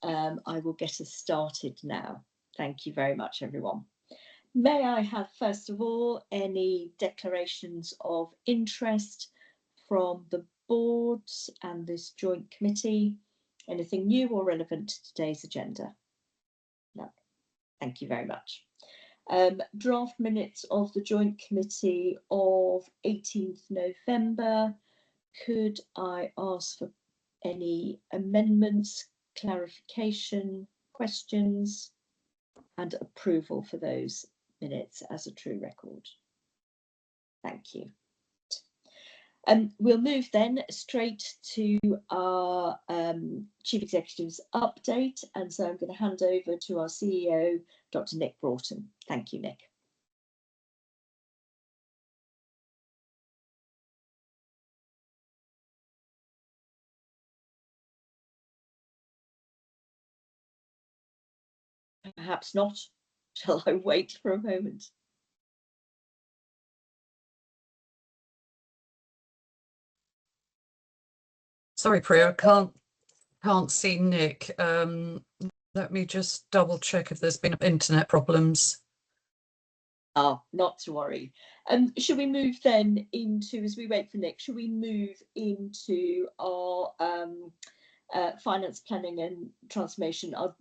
I will get us started now. Thank you very much, everyone. May I have, first of all, any declarations of interest from the boards and this joint committee? Anything new or relevant to today's agenda? No. Thank you very much. Draft minutes of the joint committee of 18th November. Could I ask for any amendments, clarification, questions, and approval for those minutes as a true record? Thank you. We'll move then straight to our Chief Executive's update, and so I'm going to hand over to our CEO, Dr. Nick Broughton. Thank you, Nick. Perhaps not. Shall I wait for a moment? Sorry, Priya, can't see Nick. Let me just double check if there's been internet problems. Not to worry. Should we move then into, as we wait for Nick, should we move into our finance planning and transformation, our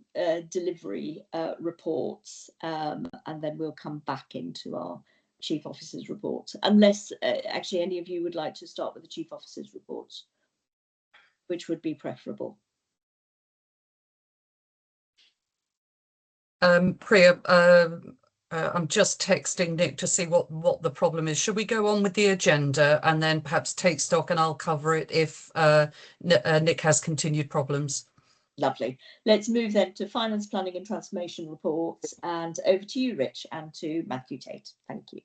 delivery reports, and then we'll come back into our Chief Officer's report, unless actually any of you would like to start with the Chief Officer's report, which would be preferable. Priya, I'm just texting Nick to see what the problem is. Should we go on with the agenda and then perhaps take stock, and I'll cover it if Nick has continued problems? Lovely. Let's move then to finance planning and transformation reports, and over to you, Rich, and to Matthew Tate. Thank you.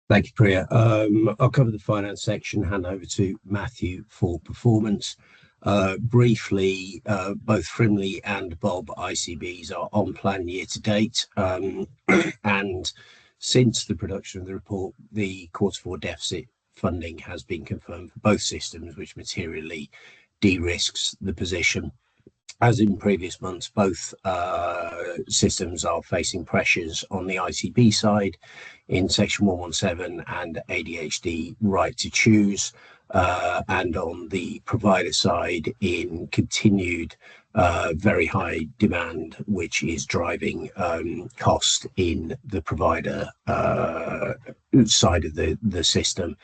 Thank you, Priya. I'll cover the finance section, hand over to Matthew for performance. Briefly, both Frimley and Bob ICBs are on plan year to date. And since the production of the report, the Q4 deficit funding has been confirmed for both systems, which materially de-risks the position. As in previous months, both systems are facing pressures on the ICB side in Section 117 and ADHD right to choose, and on the provider side in continued very high demand, which is driving cost in the provider side of the system.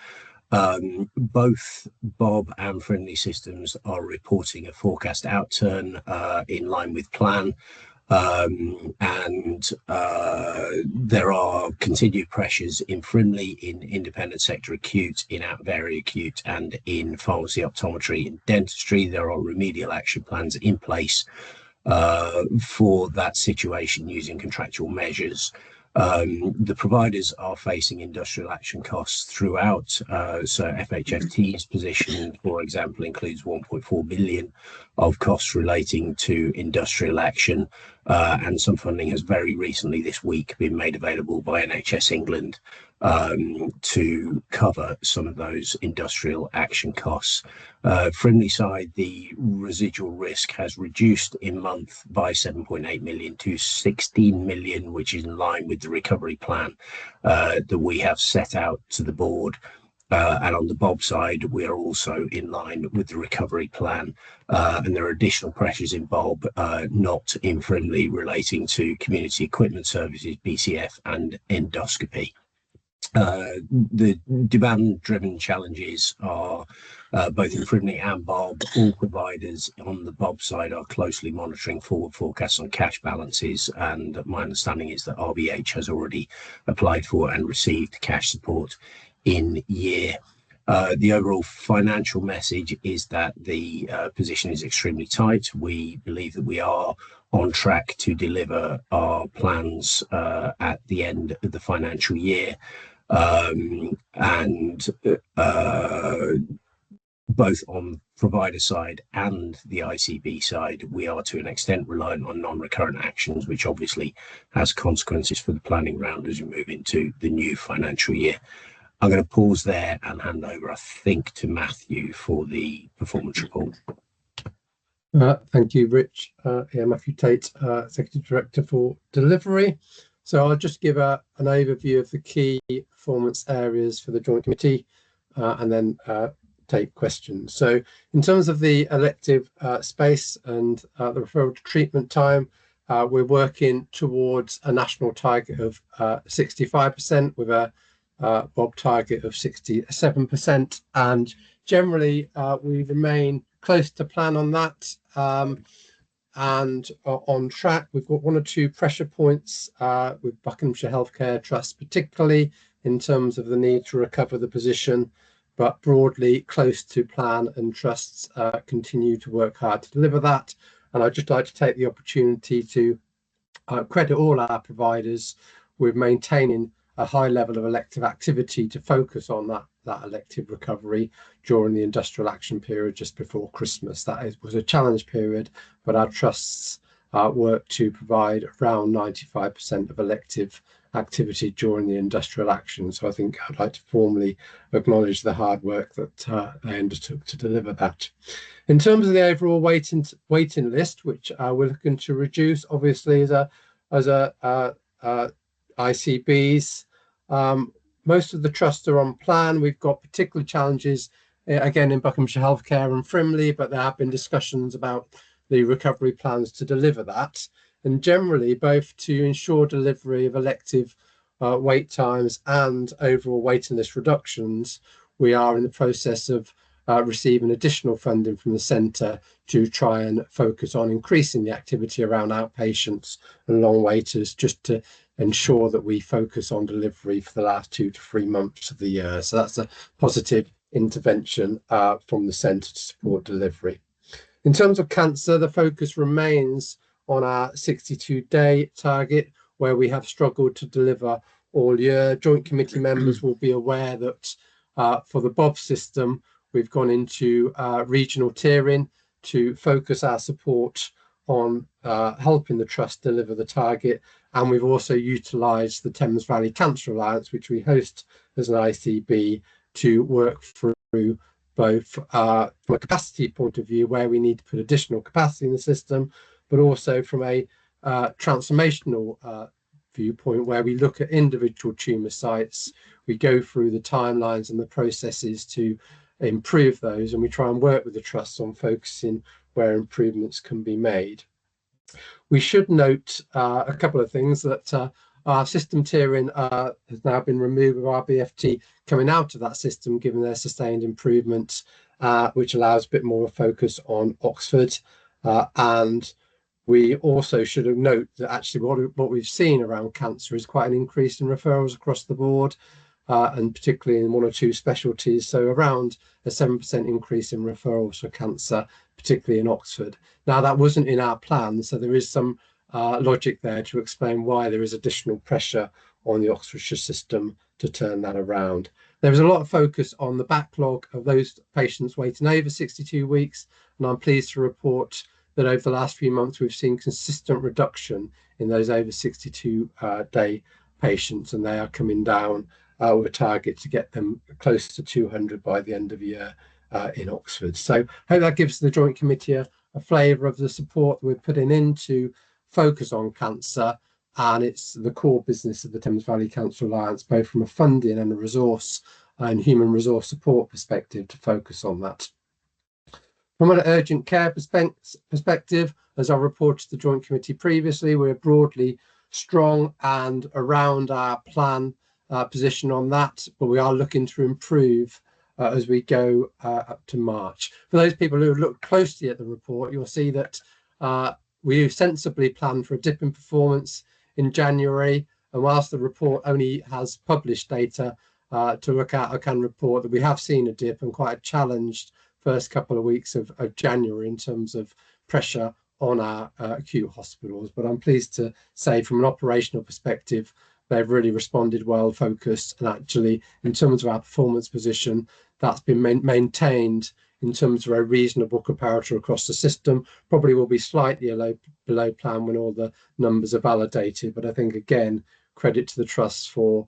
Both Bob and Frimley systems are reporting a forecast outturn in line with plan, and there are continued pressures in Frimley, in independent sector acute, in out-of-area acute, and in pharmacy, optometry and dentistry. There are remedial action plans in place for that situation using contractual measures. The providers are facing industrial action costs throughout. So FHFT's position, for example, includes 1.4 billion of costs relating to industrial action, and some funding has very recently this week been made available by NHS England to cover some of those industrial action costs. Frimley side, the residual risk has reduced in month by 7.8 million to 16 million, which is in line with the recovery plan that we have set out to the board. And on the Bob side, we are also in line with the recovery plan. And there are additional pressures in Bob, not in Frimley, relating to community equipment services, BCF and endoscopy. The demand-driven challenges are both in Frimley and Bob. All providers on the Bob side are closely monitoring forward forecasts on cash balances, and my understanding is that RBH has already applied for and received cash support in year. The overall financial message is that the position is extremely tight. We believe that we are on track to deliver our plans at the end of the financial year. Both on provider side and the ICB side, we are to an extent reliant on non-recurrent actions, which obviously has consequences for the planning round as we move into the new financial year. I'm going to pause there and hand over, I think, to Matthew for the performance report. Thank you, Rich. Yeah, Matthew Tate, Executive Director for Delivery. So I'll just give an overview of the key performance areas for the Joint Committee and then take questions. So in terms of the elective space and the referral to treatment time, we're working towards a national target of 65% with a Bob target of 67%. And generally, we remain close to plan on that and on track. We've got one or two pressure points with Buckinghamshire Healthcare Trust, particularly in terms of the need to recover the position, but broadly close to plan, and trusts continue to work hard to deliver that. And I'd just like to take the opportunity to credit all our providers with maintaining a high level of elective activity to focus on that elective recovery during the industrial action period just before Christmas. Was a challenge period, but our trusts worked to provide around 95% of elective activity during the industrial action. So I think I'd like to formally acknowledge the hard work that they undertook to deliver that. In terms of the overall waiting list, which we're looking to reduce, obviously as ICBs, most of the trusts are on plan. We've got particular challenges again in Buckinghamshire Healthcare and Frimley, but there have been discussions about the recovery plans to deliver that. And generally, both to ensure delivery of elective wait times and overall waiting list reductions, we are in the process of receiving additional funding from the centre to try and focus on increasing the activity around outpatients and long waiters, just to ensure that we focus on delivery for the last 2 to 3 months of the year. So that's a positive intervention from the centre to support delivery. In terms of cancer, the focus remains on our 62-day target, where we have struggled to deliver all year. Joint Committee members will be aware that for the BOB system, we've gone into regional tiering to focus our support on helping the Trust deliver the target. And we've also utilised the Thames Valley Cancer Alliance, which we host as an ICB, to work through both from a capacity point of view, where we need to put additional capacity in the system, but also from a transformational viewpoint, where we look at individual tumour sites, we go through the timelines and the processes to improve those, and we try and work with the trusts on focusing where improvements can be made. We should note a couple of things, that our system tiering has now been removed with our BFT coming out of that system, given their sustained improvement, which allows a bit more focus on Oxford. And we also should note that actually what we've seen around cancer is quite an increase in referrals across the board, and particularly in one or two specialties. So around a 7% increase in referrals for cancer, particularly in Oxford. Now, that wasn't in our plan, so there is some logic there to explain why there is additional pressure on the Oxfordshire system to turn that around. There was a lot of focus on the backlog of those patients waiting over 62 weeks, and I'm pleased to report that over the last few months we've seen consistent reduction in those over 62-day patients, and they are coming down with a target to get them close to 200 by the end of the year in Oxford. So I hope that gives the Joint Committee a flavour of the support that we're putting in to focus on cancer, and it's the core business of the Thames Valley Cancer Alliance, both from a funding and a resource and human resource support perspective, to focus on that. From an urgent care perspective, as I reported to the Joint Committee previously, we're broadly strong and around our plan position on that, but we are looking to improve as we go up to March. For those people who look closely at the report, you'll see that we sensibly planned for a dip in performance in January, and whilst the report only has published data to look at, I can report that we have seen a dip and quite a challenged first couple of weeks of January in terms of pressure on our acute hospitals. But I'm pleased to say, from an operational perspective, they've really responded well, focused, and actually in terms of our performance position, that's been maintained in terms of a reasonable comparator across the system. Probably will be slightly below plan when all the numbers are validated, but I think again, credit to the trusts for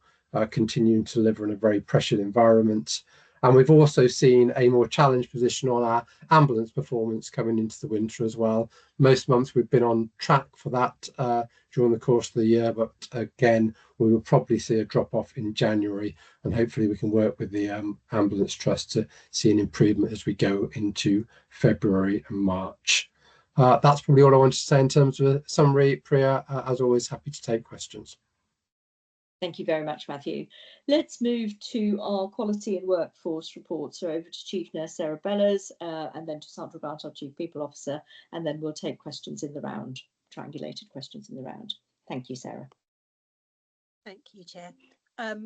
continuing to deliver in a very pressured environment. And we've also seen a more challenged position on our ambulance performance coming into the winter as well. Most months we've been on track for that during the course of the year, but again, we will probably see a drop off in January, and hopefully we can work with the ambulance trust to see an improvement as we go into February and March. That's probably all I wanted to say in terms of a summary. Priya, as always, happy to take questions. Thank you very much, Matthew. Let's move to our quality and workforce report. So over to Chief Nurse Sarah Bellas, and then to Sandra Grant, our Chief People Officer, and then we'll take questions in the round, triangulated questions in the round. Thank you, Sarah. Thank you, Chair.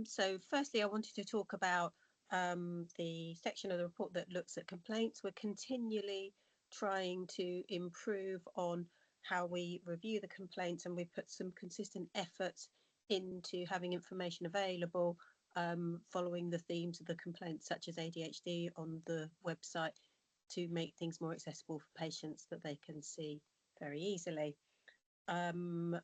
So firstly, I wanted to talk about the section of the report that looks at complaints. We're continually trying to improve on how we review the complaints, and we put some consistent efforts into having information available following the themes of the complaints, such as ADHD, on the website to make things more accessible for patients that they can see very easily. I'm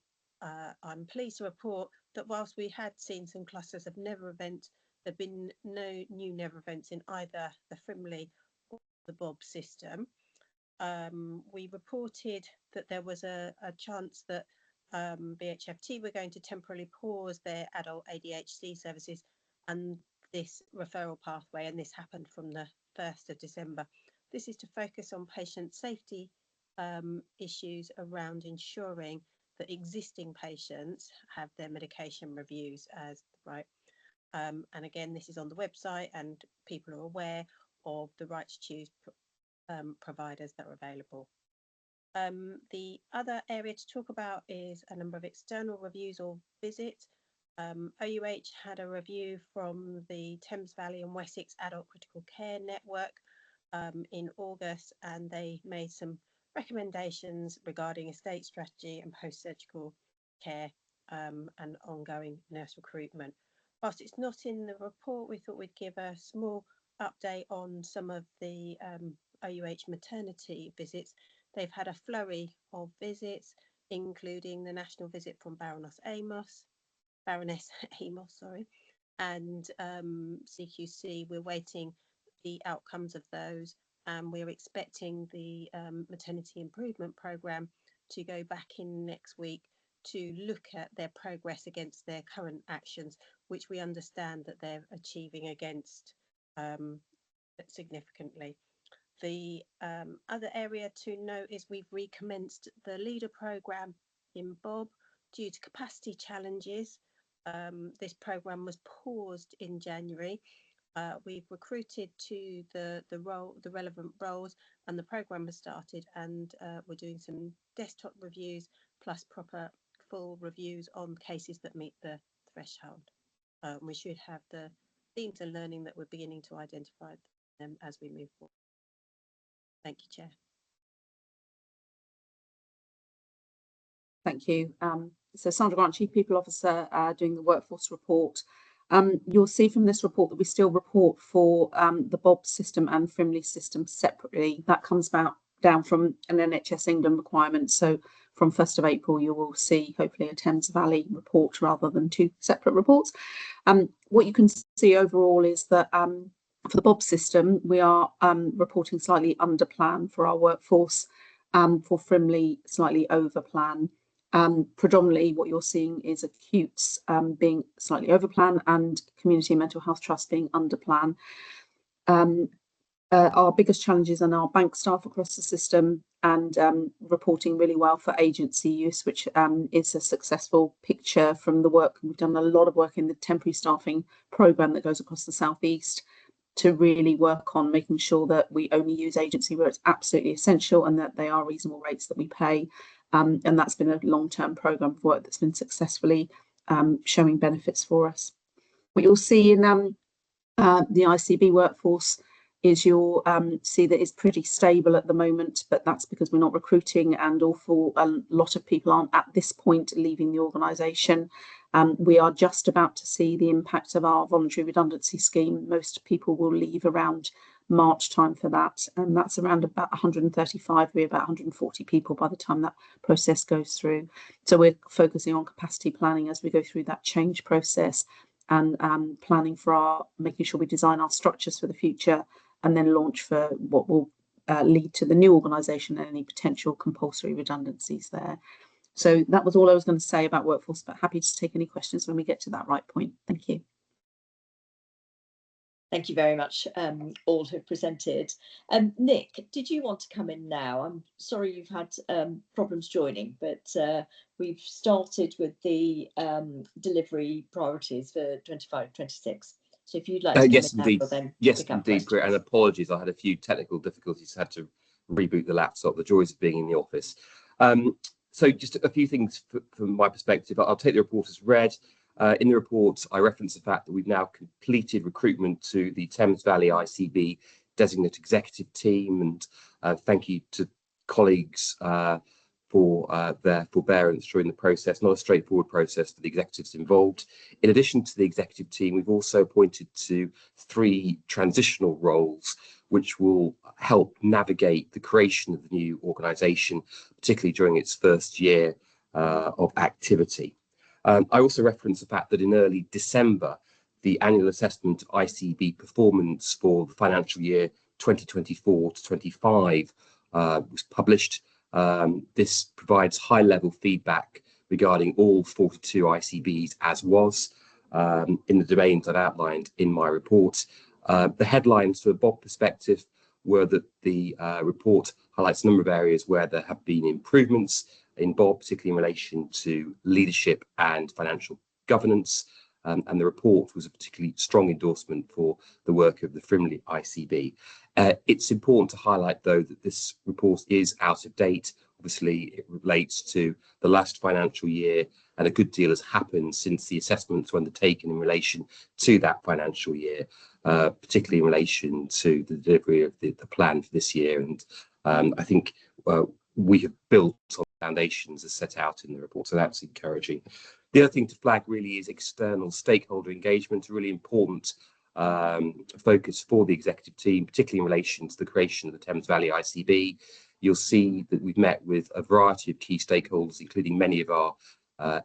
pleased to report that whilst we had seen some clusters of never events, there have been no new never events in either the Frimley or the Bob system. We reported that there was a chance that BHFT were going to temporarily pause their adult ADHD services and this referral pathway, and this happened from the 1st of December. This is to focus on patient safety issues around ensuring that existing patients have their medication reviews as right. And again, this is on the website and people are aware of the right to choose providers that are available. The other area to talk about is a number of external reviews or visits. OUH had a review from the Thames Valley and Wessex Adult Critical Care Network in August, and they made some recommendations regarding estate strategy and post-surgical care and ongoing nurse recruitment. Whilst it's not in the report, we thought we'd give a small update on some of the OUH maternity visits. They've had a flurry of visits, including the national visit from Baroness Amos, sorry, and CQC. We're waiting the outcomes of those, and we're expecting the maternity improvement programme to go back in next week to look at their progress against their current actions, which we understand that they're achieving against significantly. The other area to note is we've recommenced the leader programme in Bob due to capacity challenges. This programme was paused in January. We've recruited to the relevant roles, and the programme has started, and we're doing some desktop reviews plus proper full reviews on cases that meet the threshold. We should have the themes and learning that we're beginning to identify them as we move forward. Thank you, Chair. Thank you. So Sandra Grant, Chief People Officer, doing the workforce report. You'll see from this report that we still report for the Bob system and Frimley system separately. That comes down from an NHS England requirement. So from 1st of April, you will see hopefully a Thames Valley report rather than two separate reports. What you can see overall is that for the Bob system, we are reporting slightly under plan for our workforce, for Frimley slightly over plan. Predominantly what you're seeing is acutes being slightly over plan and community mental health trust being under plan. Our biggest challenges are now bank staff across the system and reporting really well for agency use, which is a successful picture from the work. We've done a lot of work in the temporary staffing programme that goes across the southeast to really work on making sure that we only use agency where it's absolutely essential and that they are reasonable rates that we pay. And that's been a long-term programme of work that's been successfully showing benefits for us. What you'll see in the ICB workforce is you'll see that it's pretty stable at the moment, but that's because we're not recruiting and a lot of people aren't at this point leaving the organisation. We are just about to see the impact of our voluntary redundancy scheme. Most people will leave around March time for that, and that's around about 135, we're about 140 people by the time that process goes through. So we're focusing on capacity planning as we go through that change process and planning for making sure we design our structures for the future, and then launch for what will lead to the new organisation and any potential compulsory redundancies there. So that was all I was going to say about workforce, but happy to take any questions when we get to that right point. Thank you. Thank you very much, all who presented. Nick, did you want to come in now? I'm sorry you've had problems joining, but we've started with the delivery priorities for 25-26. So if you'd like to come yes, in indeed. now, then yes, pick up indeed. questions. And apologies, I had a few technical difficulties. Had to reboot the laptop. The joys of being in the office. So just a few things from my perspective. I'll take the report as read. In the report, I reference the fact that we've now completed recruitment to the Thames Valley ICB designate executive team, and thank you to colleagues for their forbearance during the process. Not a straightforward process for the executives involved. In addition to the executive team, we've also appointed to 3 transitional roles, which will help navigate the creation of the new organisation, particularly during its first year of activity. I also reference the fact that in early December, the annual assessment of ICB performance for the financial year 2024 to 25 was published. This provides high-level feedback regarding all 42 ICBs, as was in the domains I've outlined in my report. The headlines from a Bob perspective were that the report highlights a number of areas where there have been improvements in Bob, particularly in relation to leadership and financial governance. And the report was a particularly strong endorsement for the work of the Frimley ICB. It's important to highlight, though, that this report is out of date. Obviously, it relates to the last financial year, and a good deal has happened since the assessments were undertaken in relation to that financial year, particularly in relation to the delivery of the plan for this year. And I think we have built on foundations as set out in the report, so that's encouraging. The other thing to flag really is external stakeholder engagement, a really important focus for the executive team, particularly in relation to the creation of the Thames Valley ICB. You'll see that we've met with a variety of key stakeholders, including many of our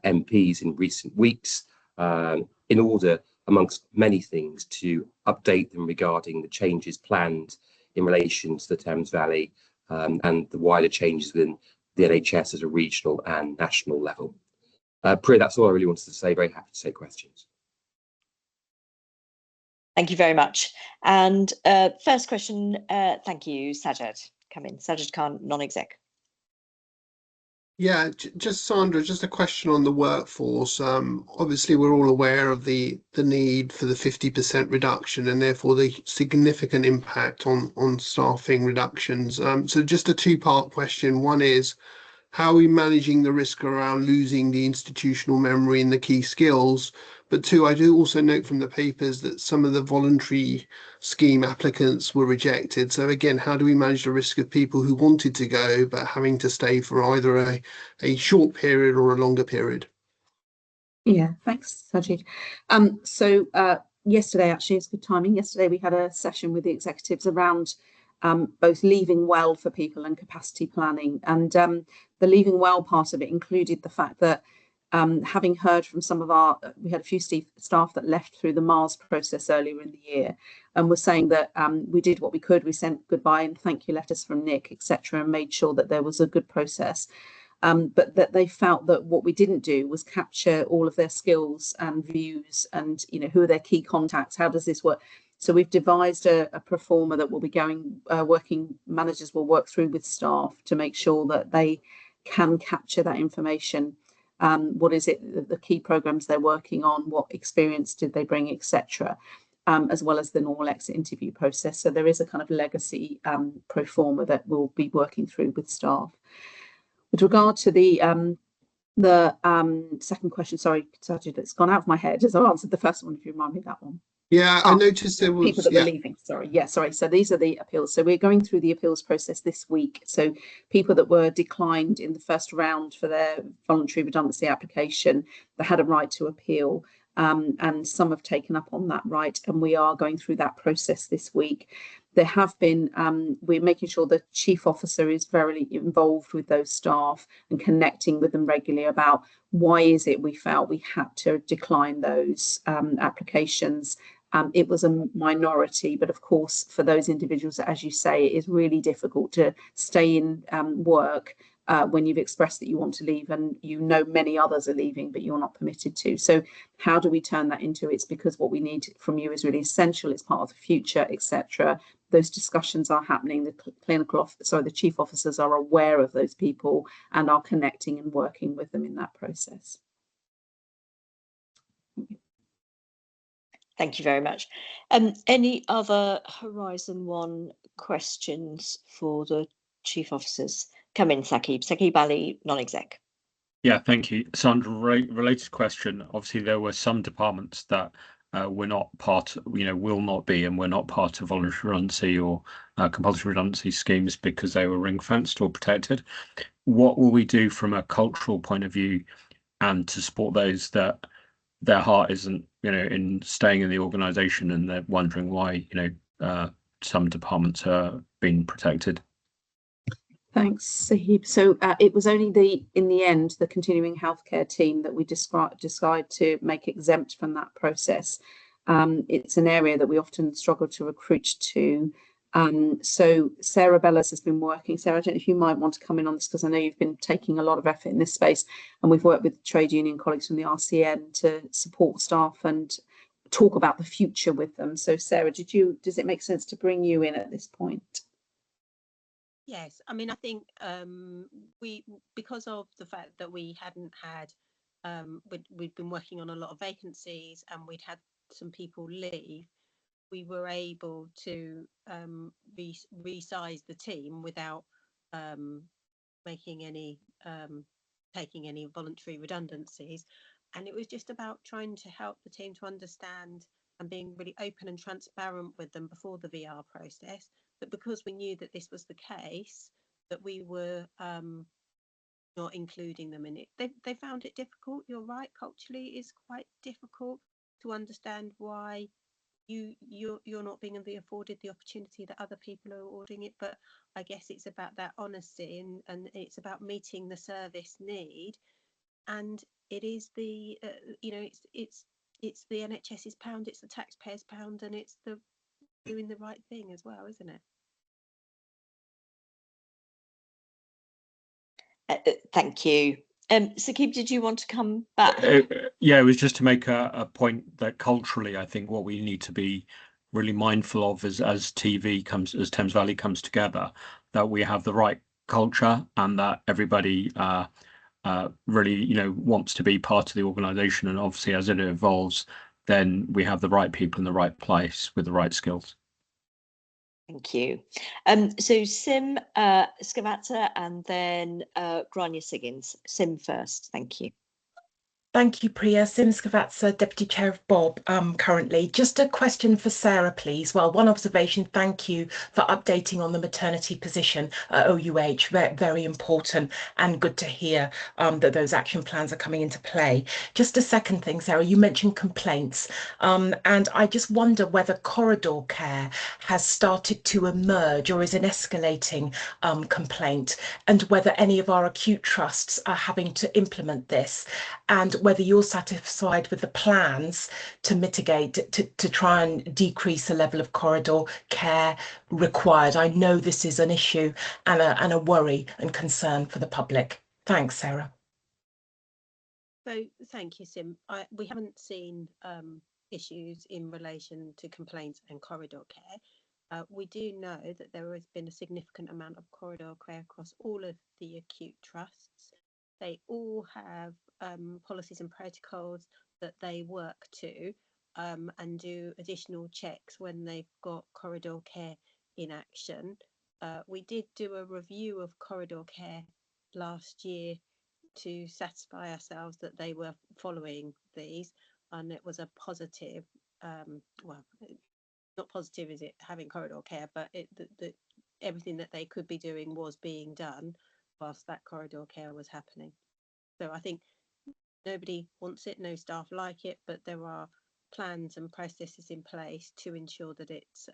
MPs in recent weeks, in order, amongst many things, to update them regarding the changes planned in relation to the Thames Valley and the wider changes within the NHS at a regional and national level. Priya, that's all I really wanted to say. Very happy to take questions. Thank you very much. And first question, thank you, Sajid. Come in, Sajid Khan, non-exec. Yeah, just Sandra, just a question on the workforce. Obviously, we're all aware of the need for the 50% reduction and therefore the significant impact on staffing reductions. So just a 2-part question. One is, how are we managing the risk around losing the institutional memory and the key skills? But 2, I do also note from the papers that some of the voluntary scheme applicants were rejected. So again, how do we manage the risk of people who wanted to go but having to stay for either a short period or a longer period? Yeah, thanks, Sajid. So yesterday, actually, it's good timing. Yesterday, we had a session with the executives around both leaving well for people and capacity planning. And the leaving well part of it included the fact that having heard from some of we had a few staff that left through the Mars process earlier in the year, and were saying that we did what we could. We sent goodbye and thank you letters from Nick, etc., and made sure that there was a good process. But that they felt that what we didn't do was capture all of their skills and views and, who are their key contacts, how does this work? So we've devised a pro forma that will be working managers will work through with staff to make sure that they can capture that information. What is it, the key programs they're working on, what experience did they bring, etc., as well as the normal exit interview process. So there is a kind of legacy pro forma that we'll be working through with staff. With regard to the second question, sorry, Sajid, it's gone out of my head as I answered the first one, if you remind me that one. Yeah, I noticed there was people that were leaving. Sorry. So these are the appeals. So we're going through the appeals process this week. So people that were declined in the first round for their voluntary redundancy application, they had a right to appeal, and some have taken up on that right. And we are going through that process this week. there have been, we're making sure the chief officer is very involved with those staff and connecting with them regularly about why is it we felt we had to decline those applications. It was a minority, but of course, for those individuals, as you say, it is really difficult to stay in work when you've expressed that you want to leave and you know many others are leaving, but you're not permitted to. So how do we turn that into it's because what we need from you is really essential, it's part of the future, etc. Those discussions are happening. The chief officers are aware of those people and are connecting and working with them in that process. Thank you very much. Any other Horizon 1 questions for the chief officers? Come in, Saqib. Saqib Ali, non-exec. Yeah, thank you. Sandra, related question. Obviously, there were some departments that were not part, will not be, and were not part of voluntary redundancy or compulsory redundancy schemes because they were ring-fenced or protected. What will we do from a cultural point of view and to support those that their heart isn't, in staying in the organisation and they're wondering why, some departments are being protected? Thanks, Sahib. So it was only in the end, the continuing healthcare team that we decided to make exempt from that process. It's an area that we often struggle to recruit to. So Sarah Bellas has been working. Sarah, I don't know if you might want to come in on this because I know you've been taking a lot of effort in this space, and we've worked with trade union colleagues from the RCN to support staff and talk about the future with them. So Sarah, does it make sense to bring you in at this point? Yes, I mean, I think because of the fact that we hadn't had, we'd been working on a lot of vacancies and we'd had some people leave, we were able to resize the team without taking any voluntary redundancies. And it was just about trying to help the team to understand and being really open and transparent with them before the VR process, that because we knew that this was the case, that we were not including them in it. They found it difficult. You're right, culturally it's quite difficult to understand why you're not being afforded the opportunity that other people are awarding it. But I guess it's about that honesty and it's about meeting the service need. And it is the it's the NHS's pound, it's the taxpayers' pound, and it's the doing the right thing as well, isn't it? Thank you. Saqib, did you want to come back? Yeah, it was just to make a point that culturally, I think what we need to be really mindful of as Thames Valley comes together, that we have the right culture and that everybody really, wants to be part of the organisation. And obviously, as it evolves, then we have the right people in the right place with the right skills. Thank you. So Sim Scavata and then Grania Siggins. Sim first, thank you. Thank you, Priya. Sim Scavazza, Deputy Chair of Bob, currently. Just a question for Sarah, please. Well, one observation, thank you for updating on the maternity position at OUH. Very important and good to hear that those action plans are coming into play. Just a second thing, Sarah, you mentioned complaints, and I just wonder whether corridor care has started to emerge or is an escalating complaint, and whether any of our acute trusts are having to implement this, and whether you're satisfied with the plans to mitigate, to try and decrease the level of corridor care required. I know this is an issue and a worry and concern for the public. Thanks, Sarah. So thank you, Sim. We haven't seen issues in relation to complaints and corridor care. We do know that there has been a significant amount of corridor care across all of the acute trusts. They all have policies and protocols that they work to and do additional checks when they've got corridor care in action. We did do a review of corridor care last year to satisfy ourselves that they were following these, and it was a positive, well, not positive is it having corridor care, but everything that they could be doing was being done whilst that corridor care was happening. So I think nobody wants it, no staff like it, but there are plans and processes in place to ensure that it's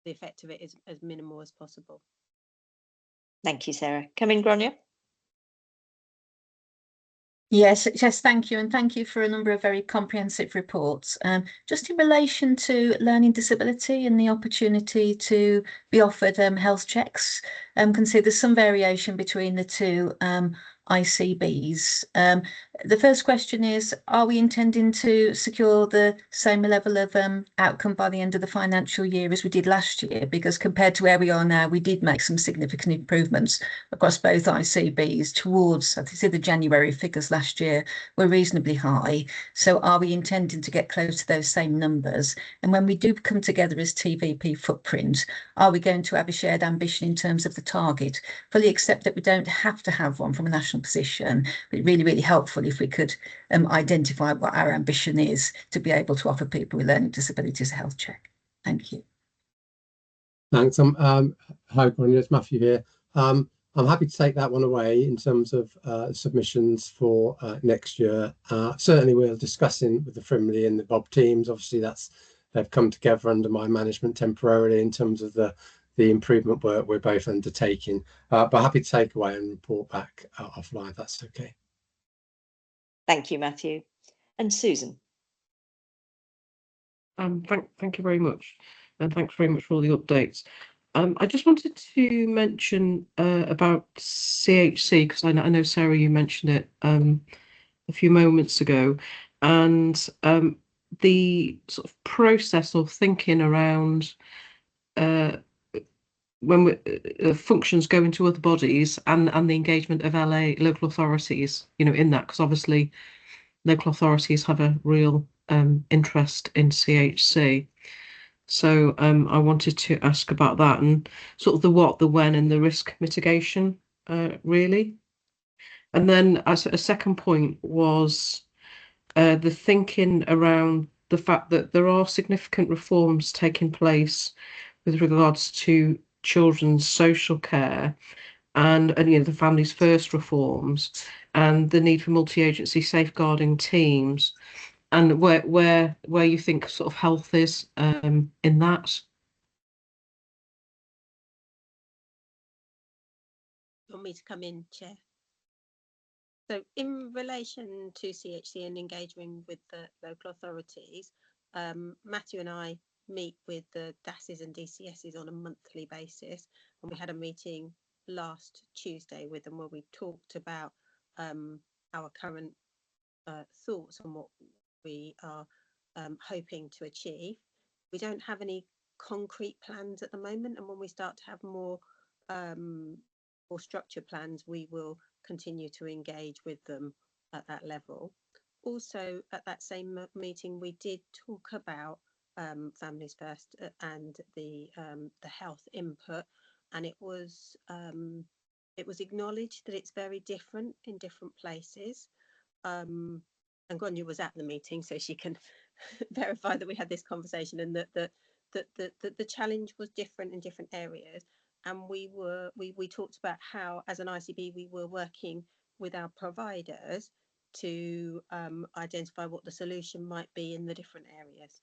the effect of it is as minimal as possible. Thank you, Sarah. Come in, Grania. Yes, thank you. And thank you for a number of very comprehensive reports. Just in relation to learning disability and the opportunity to be offered health checks, can see there's some variation between the two ICBs. The first question is, are we intending to secure the same level of outcome by the end of the financial year as we did last year? Because compared to where we are now, we did make some significant improvements across both ICBs towards, I think the January figures last year were reasonably high. So are we intending to get close to those same numbers? And when we do come together as TVP footprint, are we going to have a shared ambition in terms of the target? Fully accept that we don't have to have one from a national position, but really, really helpful if we could identify what our ambition is to be able to offer people with learning disabilities a health check. Thank you. Thanks. Hi, Grania, it's Matthew here. I'm happy to take that one away in terms of submissions for next year. Certainly, we're discussing with the Frimley and the Bob teams. Obviously, they've come together under my management temporarily in terms of the improvement work we're both undertaking. But happy to take away and report back offline if that's okay. Thank you, Matthew. And Susan. Thank you very much, and thanks very much for all the updates. I just wanted to mention about CHC, because I know, Sarah, you mentioned it a few moments ago, and the sort of process or thinking around when functions go into other bodies and the engagement of LA local authorities, in that, because obviously local authorities have a real interest in CHC. So I wanted to ask about that and sort of the what, the when, and the risk mitigation, really. And then as a second point was the thinking around the fact that there are significant reforms taking place with regards to children's social care and the Families First reforms and the need for multi-agency safeguarding teams, and where you think sort of health is in that. You want me to come in, Chair? So in relation to CHC and engaging with the local authorities, Matthew and I meet with the DASs and DCSs on a monthly basis, and we had a meeting last Tuesday with them where we talked about our current thoughts on what we are hoping to achieve. We don't have any concrete plans at the moment, and when we start to have more structured plans, we will continue to engage with them at that level. Also, at that same meeting, we did talk about Families First and the health input, and it was acknowledged that it's very different in different places. And Grania was at the meeting, so she can verify that we had this conversation, and that the challenge was different in different areas. And we talked about how, as an ICB, we were working with our providers to identify what the solution might be in the different areas.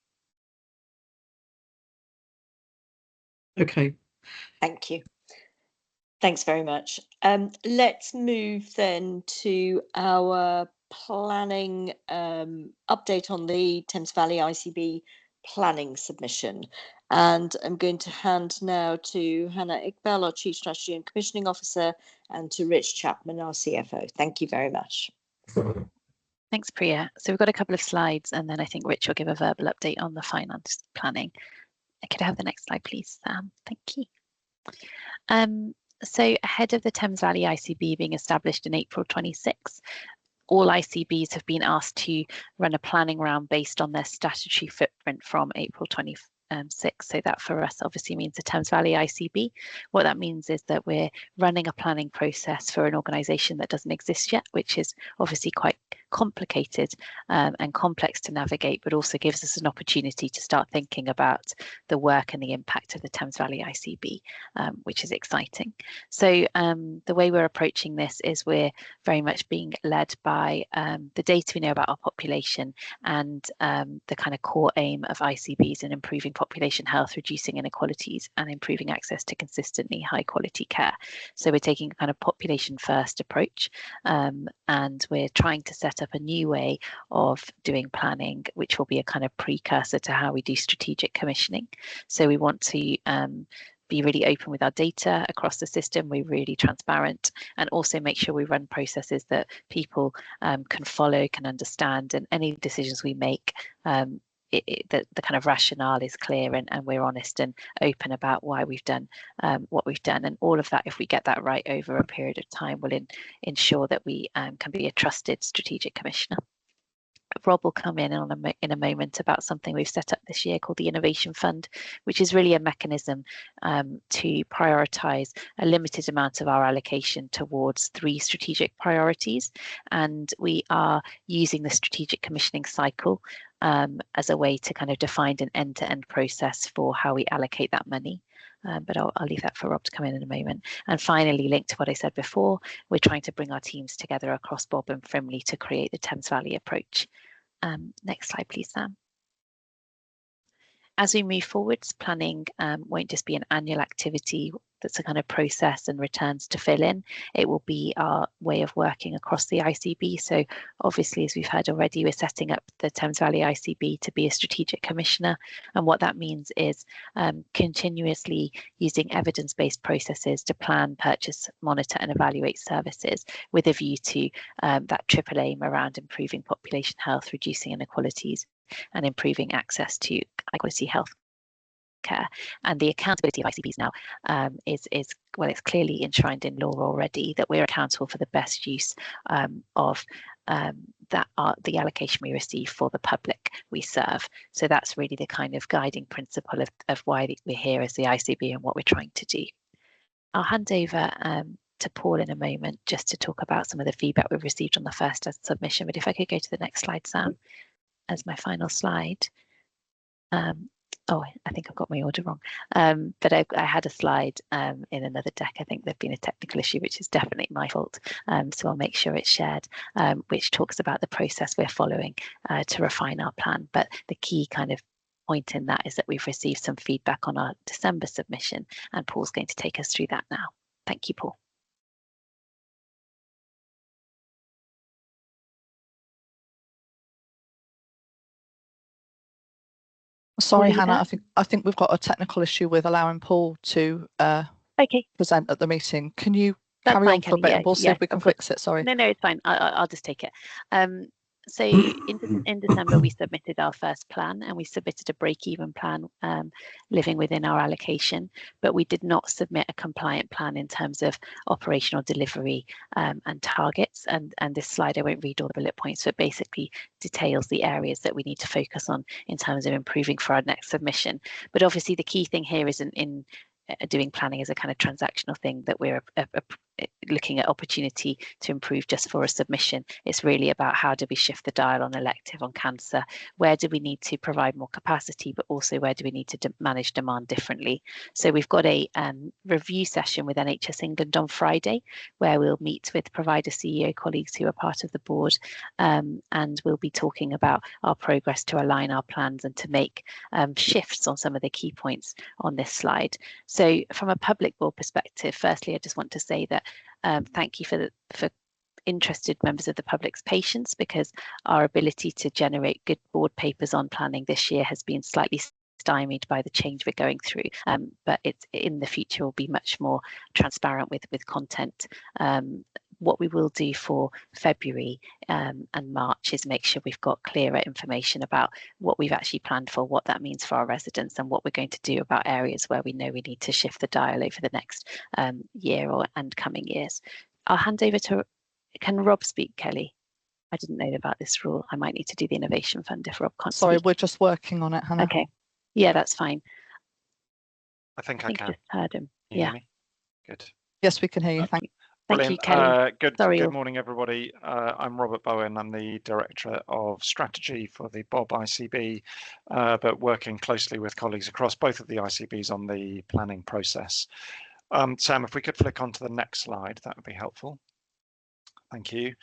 Okay. Thank you. Thanks very much. Let's move then to our planning update on the Thames Valley ICB planning submission. And I'm going to hand now to Hannah Iqbal, our Chief Strategy and Commissioning Officer, and to Rich Chapman, our CFO. Thank you very much. Thanks, Priya. So we've got a couple of slides, and then I think Rich will give a verbal update on the finance planning. Could I have the next slide, please, Sam? Thank you. So ahead of the Thames Valley ICB being established in April 26, all ICBs have been asked to run a planning round based on their statutory footprint from April 26. So that for us obviously means the Thames Valley ICB. What that means is that we're running a planning process for an organisation that doesn't exist yet, which is obviously quite complicated and complex to navigate, but also gives us an opportunity to start thinking about the work and the impact of the Thames Valley ICB, which is exciting. So the way we're approaching this is we're very much being led by the data we know about our population and the kind of core aim of ICBs in improving population health, reducing inequalities and improving access to consistently high quality care. So we're taking a kind of population first approach, and we're trying to set up a new way of doing planning, which will be a kind of precursor to how we do strategic commissioning. So we want to be really open with our data across the system. We're really transparent, and also make sure we run processes that people can follow, can understand, and any decisions we make, the kind of rationale is clear, and we're honest and open about why we've done what we've done. And all of that, if we get that right over a period of time, will ensure that we can be a trusted strategic commissioner. Rob will come in a moment about something we've set up this year called the Innovation Fund, which is really a mechanism to prioritise a limited amount of our allocation towards 3 strategic priorities. And we are using the strategic commissioning cycle as a way to kind of define an end-to-end process for how we allocate that money. But I'll leave that for Rob to come in a moment. And finally, linked to what I said before, we're trying to bring our teams together across Bob and Frimley to create the Thames Valley approach. Next slide, please, Sam. As we move forwards, planning won't just be an annual activity that's a kind of process and returns to fill in. It will be our way of working across the ICB. So obviously, as we've heard already, we're setting up the Thames Valley ICB to be a strategic commissioner. And what that means is continuously using evidence-based processes to plan, purchase, monitor and evaluate services with a view to that triple aim around improving population health, reducing inequalities and improving access to high quality health care. And the accountability of ICBs now is well, it's clearly enshrined in law already that we're accountable for the best use of the allocation we receive for the public we serve. So that's really the kind of guiding principle of why we're here as the ICB and what we're trying to do. I'll hand over to Paul in a moment just to talk about some of the feedback we've received on the first submission. But if I could go to the next slide, Sam, as my final slide. Oh, I think I've got my order wrong. But I had a slide in another deck. I think there's been a technical issue, which is definitely my fault. So I'll make sure it's shared, which talks about the process we're following to refine our plan. But the key kind of point in that is that we've received some feedback on our December submission, and Paul's going to take us through that now. Thank you, Paul. Sorry, Hannah, I think we've got a technical issue with allowing Paul to present at the meeting. Can you carry on for a bit and we'll see if we can fix it? Sorry. No, it's fine. I'll just take it. So in December, we submitted our first plan, and we submitted a break-even plan living within our allocation, but we did not submit a compliant plan in terms of operational delivery and targets. And this slide, I won't read all the bullet points, but basically details the areas that we need to focus on in terms of improving for our next submission. But obviously the key thing here isn't in doing planning as a kind of transactional thing that we're looking at opportunity to improve just for a submission. It's really about how do we shift the dial on elective, on cancer, where do we need to provide more capacity, but also where do we need to manage demand differently. So we've got a review session with NHS England on Friday, where we'll meet with provider CEO colleagues who are part of the board, and we'll be talking about our progress to align our plans and to make shifts on some of the key points on this slide. So from a public board perspective, firstly, I just want to say that thank you for interested members of the public's patience, because our ability to generate good board papers on planning this year has been slightly stymied by the change we're going through. But it's in the future will be much more transparent with content. What we will do for February and March is make sure we've got clearer information about what we've actually planned for, what that means for our residents, and what we're going to do about areas where we know we need to shift the dial over the next year and coming years. I'll hand over to, can Rob speak, Kelly? I didn't know about this rule. I might need to do the Innovation Fund if Rob can't Sorry, speak. we're just working on it, Hannah. Okay, yeah, that's fine. I think I can. Just heard him. Can you Yeah. hear me? Good. Yes, we can hear you. Thank Thank you, Brilliant. Kelly. Good morning, everybody. I'm Robert Bowen. I'm the Director of Strategy for the Bob ICB, but working closely with colleagues across both of the ICBs on the planning process. Sam, if we could flick on to the next slide, that would be helpful. Thank you.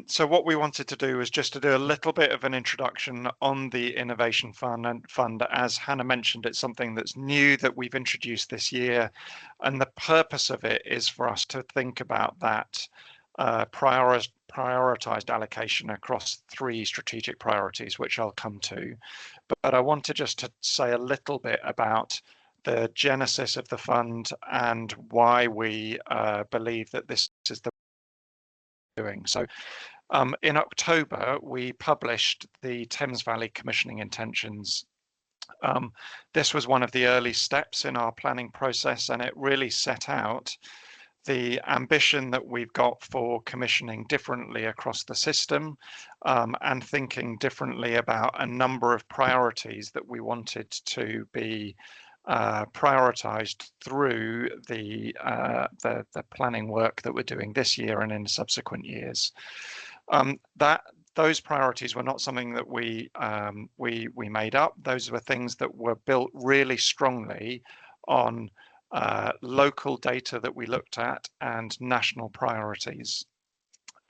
So what we wanted to do was just to do a little bit of an introduction on the Innovation Fund. As Hannah mentioned, it's something that's new that we've introduced this year. And the purpose of it is for us to think about that prioritized allocation across 3 strategic priorities, which I'll come to. But I wanted just to say a little bit about the genesis of the fund and why we believe that this is the doing. So in October, we published the Thames Valley Commissioning Intentions. This was one of the early steps in our planning process, and it really set out the ambition that we've got for commissioning differently across the system, and thinking differently about a number of priorities that we wanted to be prioritized through the planning work that we're doing this year and in subsequent years. Those priorities were not something that we made up. Those were things that were built really strongly on local data that we looked at and national priorities.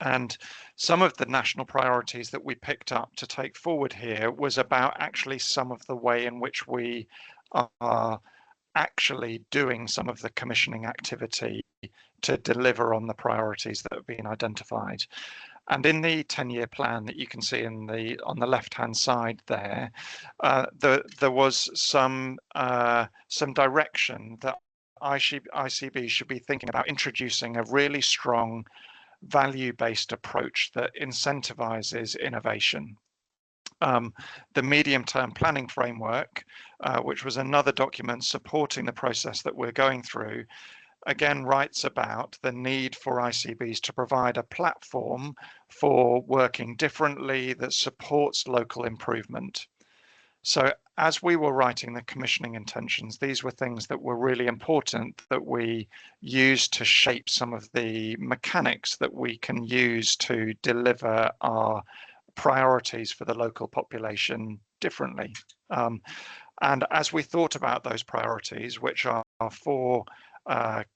And some of the national priorities that we picked up to take forward here was about actually some of the way in which we are actually doing some of the commissioning activity to deliver on the priorities that have been identified. And in the 10-year plan that you can see on the left-hand side there, there was some direction that ICB should be thinking about introducing a really strong value-based approach that incentivizes innovation. The medium-term planning framework, which was another document supporting the process that we're going through, again writes about the need for ICBs to provide a platform for working differently that supports local improvement. So as we were writing the commissioning intentions, these were things that were really important that we used to shape some of the mechanics that we can use to deliver our priorities for the local population differently. And as we thought about those priorities, which are for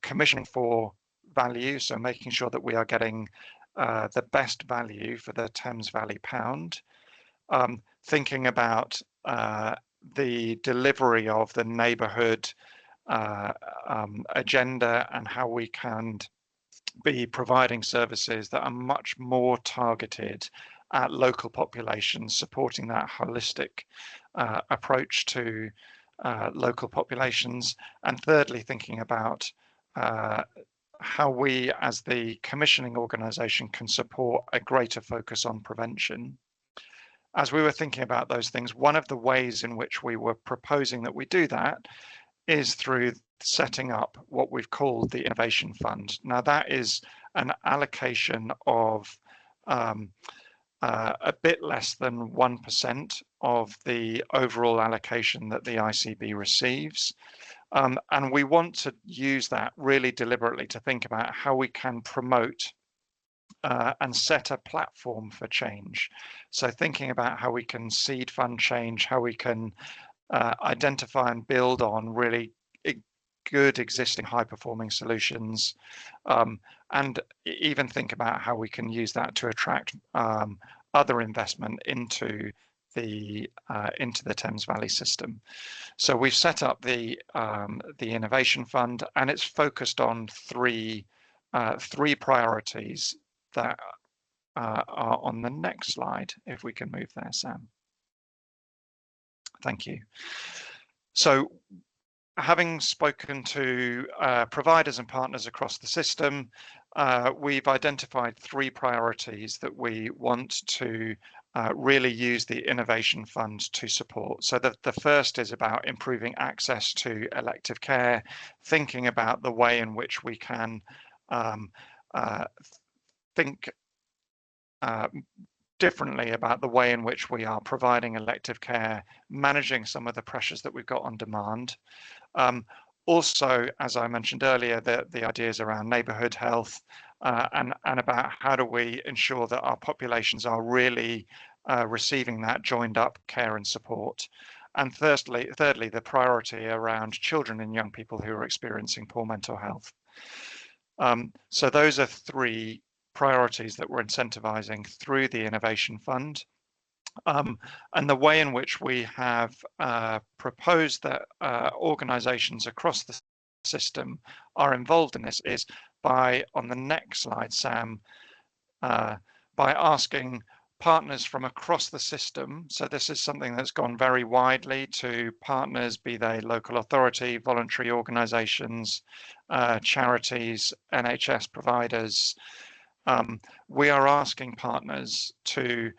commissioning for value, so making sure that we are getting the best value for the Thames Valley pound, thinking about the delivery of the neighbourhood agenda and how we can be providing services that are much more targeted at local populations, supporting that holistic approach to local populations. And thirdly, thinking about how we as the commissioning organisation can support a greater focus on prevention. As we were thinking about those things, one of the ways in which we were proposing that we do that is through setting up what we've called the Innovation Fund. Now that is an allocation of a bit less than 1% of the overall allocation that the ICB receives. And we want to use that really deliberately to think about how we can promote and set a platform for change. So thinking about how we can seed fund change, how we can identify and build on really good existing high-performing solutions, and even think about how we can use that to attract other investment into the Thames Valley system. So we've set up the Innovation Fund, and it's focused on three priorities that are on the next slide. If we can move there, Sam. Thank you. So, having spoken to providers and partners across the system, we've identified 3 priorities that we want to really use the Innovation Fund to support. So the first is about improving access to elective care, thinking about the way in which we can think differently about the way in which we are providing elective care, managing some of the pressures that we've got on demand. Also, as I mentioned earlier, the ideas around neighbourhood health and about how do we ensure that our populations are really receiving that joined up care and support. And thirdly, the priority around children and young people who are experiencing poor mental health. So those are 3 priorities that we're incentivising through the Innovation Fund. And the way in which we have proposed that organisations across the system are involved in this is by, on the next slide, Sam, by asking partners from across the system. So this is something that's gone very widely to partners, be they local authority, voluntary organisations, charities, NHS providers. We are asking partners to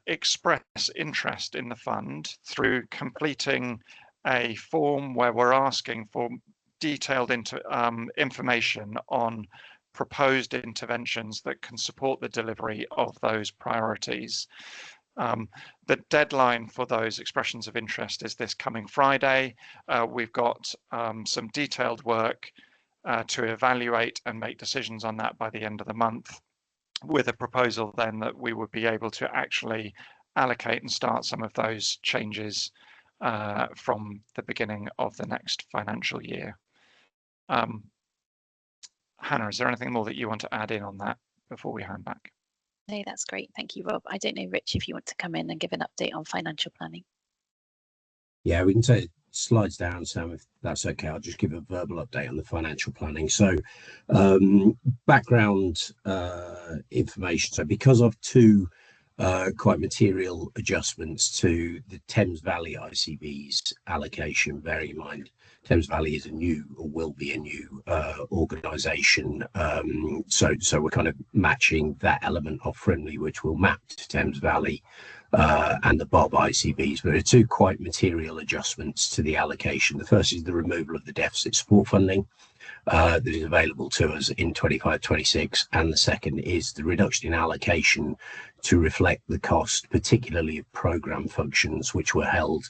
express interest in the fund through completing a form where we're asking for detailed information on proposed interventions that can support the delivery of those priorities. The deadline for those expressions of interest is this coming Friday. We've got some detailed work to evaluate and make decisions on that by the end of the month, with a proposal then that we would be able to actually allocate and start some of those changes from the beginning of the next financial year. Hannah, is there anything more that you want to add in on that before we hand back? No, that's great. Thank you, Rob. I don't know, Rich, if you want to come in and give an update on financial planning. Yeah, we can take slides down, Sam, if that's okay. I'll just give a verbal update on the financial planning. So background information. So because of 2 quite material adjustments to the Thames Valley ICBs allocation, bearing in mind Thames Valley is a new, or will be a new organisation. So we're kind of matching that element of Frimley, which will map to Thames Valley and the Bob ICBs. But there are 2 quite material adjustments to the allocation. The first is the removal of the deficit support funding that is available to us in 25-26, and the second is the reduction in allocation to reflect the cost, particularly of programme functions, which were held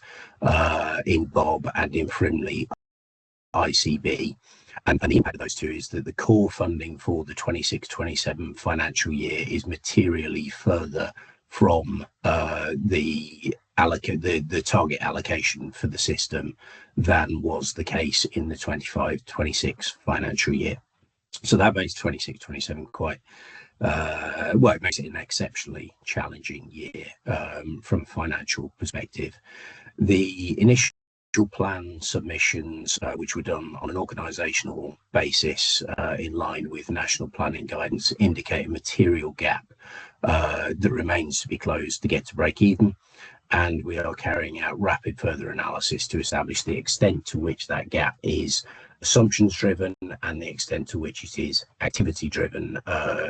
in Bob and in Frimley ICB. And the impact of those 2 is that the core funding for the 26-27 financial year is materially further from the target allocation for the system than was the case in the 25-26 financial year. So that makes 26-27 quite well, it makes it an exceptionally challenging year from a financial perspective. The initial plan submissions, which were done on an organisational basis in line with national planning guidance, indicate a material gap that remains to be closed to get to break even. And we are carrying out rapid further analysis to establish the extent to which that gap is assumptions driven and the extent to which it is activity driven,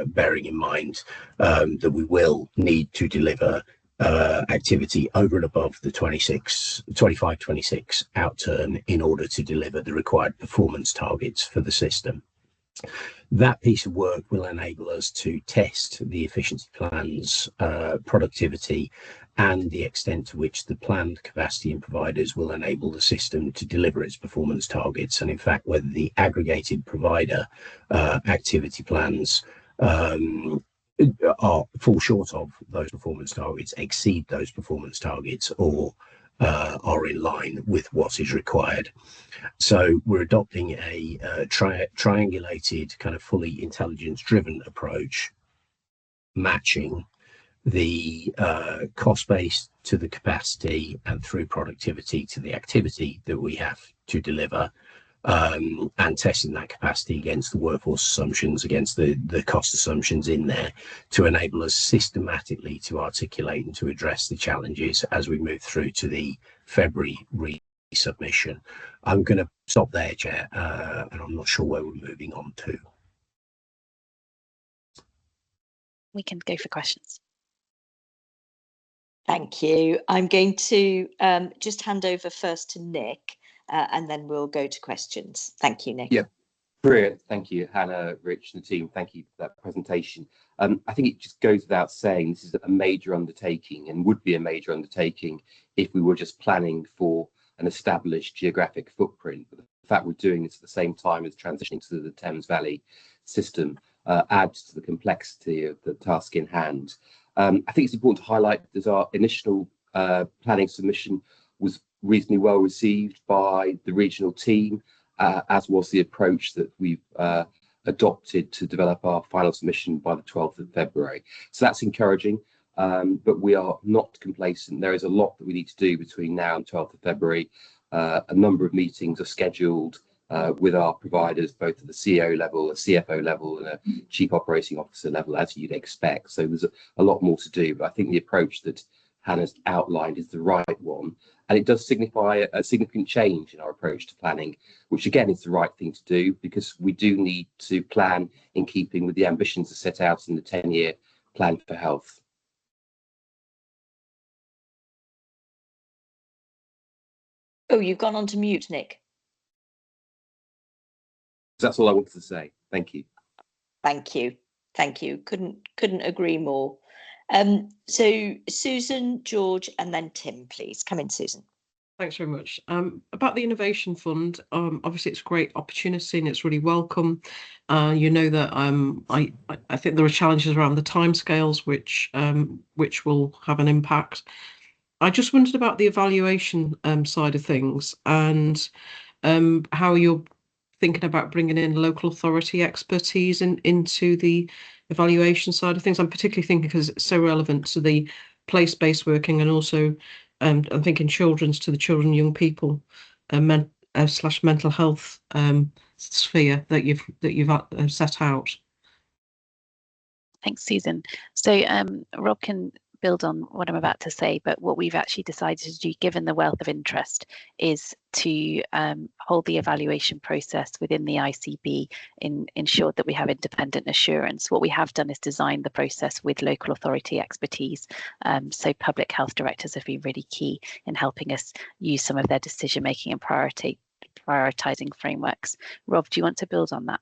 bearing in mind that we will need to deliver activity over and above the 25-26 outturn in order to deliver the required performance targets for the system. That piece of work will enable us to test the efficiency plans, productivity, and the extent to which the planned capacity in providers will enable the system to deliver its performance targets, and in fact whether the aggregated provider activity plans fall short of those performance targets, exceed those performance targets, or are in line with what is required. So we're adopting a triangulated, kind of fully intelligence-driven approach, matching the cost base to the capacity and through productivity to the activity that we have to deliver, and testing that capacity against the workforce assumptions, against the cost assumptions in there, to enable us systematically to articulate and to address the challenges as we move through to the February resubmission. I'm going to stop there, Chair, and I'm not sure where we're moving on to. We can go for questions. Thank you. I'm going to just hand over first to Nick, and then we'll go to questions. Thank you, Nick. Yeah, brilliant. Thank you, Hannah, Rich, and the team. Thank you for that presentation. I think it just goes without saying this is a major undertaking, and would be a major undertaking if we were just planning for an established geographic footprint. But the fact we're doing this at the same time as transitioning to the Thames Valley system adds to the complexity of the task in hand. I think it's important to highlight that our initial planning submission was reasonably well received by the regional team, as was the approach that we've adopted to develop our final submission by the 12th of February. So that's encouraging, but we are not complacent. There is a lot that we need to do between now and 12th of February. A number of meetings are scheduled with our providers, both at the CEO level, a CFO level, and a Chief Operating Officer level, as you'd expect. So there's a lot more to do, but I think the approach that Hannah's outlined is the right one. And it does signify a significant change in our approach to planning, which again is the right thing to do, because we do need to plan in keeping with the ambitions that set out in the 10-year plan for health. Oh, you've gone on to mute, Nick. That's all I wanted to say. Thank you. Thank you. Thank you. Couldn't agree more. So Susan, George, and then Tim, please. Come in, Susan. Thanks very much. About the Innovation Fund, obviously it's a great opportunity and it's really welcome. You know that I think there are challenges around the timescales which will have an impact. I just wondered about the evaluation side of things and how you're thinking about bringing in local authority expertise into the evaluation side of things. I'm particularly thinking because it's so relevant to the place-based working, and also I'm thinking to the children and young people / mental health sphere that you've set out. Thanks, Susan. So Rob can build on what I'm about to say, but what we've actually decided to do, given the wealth of interest, is to hold the evaluation process within the ICB, ensure that we have independent assurance. What we have done is design the process with local authority expertise. So public health directors have been really key in helping us use some of their decision making and prioritising frameworks. Rob, do you want to build on that?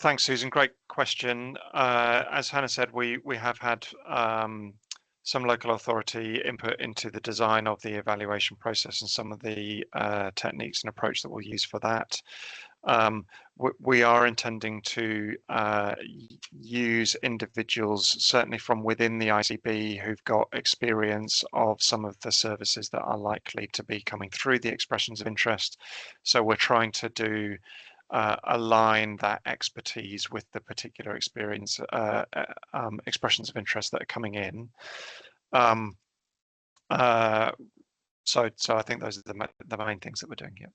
Thanks, Susan. Great question. As Hannah said, we have had some local authority input into the design of the evaluation process and some of the techniques and approach that we'll use for that. We are intending to use individuals, certainly from within the ICB, who've got experience of some of the services that are likely to be coming through the expressions of interest. So we're trying to do align that expertise with the particular experience expressions of interest that are coming in. So I think those are the main things that we're doing here.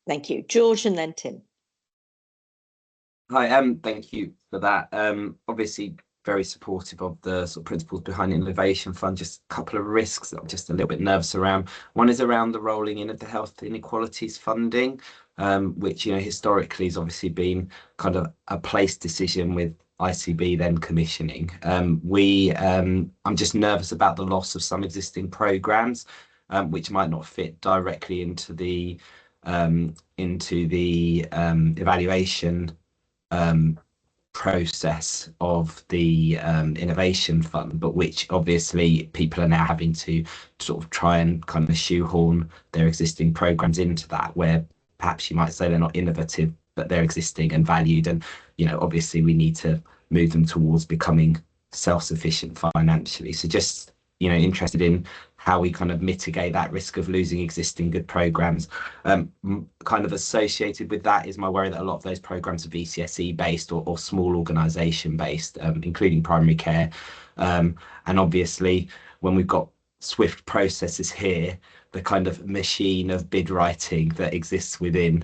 Thank you. George, and then Tim. Hi, thank you for that. Obviously very supportive of the sort of principles behind the Innovation Fund. Just a couple of risks that I'm just a little bit nervous around. One is around the rolling in of the health inequalities funding, which, you know, historically has obviously been kind of a place decision with ICB then commissioning. I'm just nervous about the loss of some existing programs, which might not fit directly into the evaluation process of the Innovation Fund, but which obviously people are now having to sort of try and kind of shoehorn their existing programs into that, where perhaps you might say they're not innovative, but they're existing and valued. And, you know, obviously we need to move them towards becoming self-sufficient financially. So just, you know, interested in how we kind of mitigate that risk of losing existing good programs. Kind of associated with that is my worry that a lot of those programs are VCSE based or small organisation based, including primary care. And obviously, when we've got swift processes here, the kind of machine of bid writing that exists within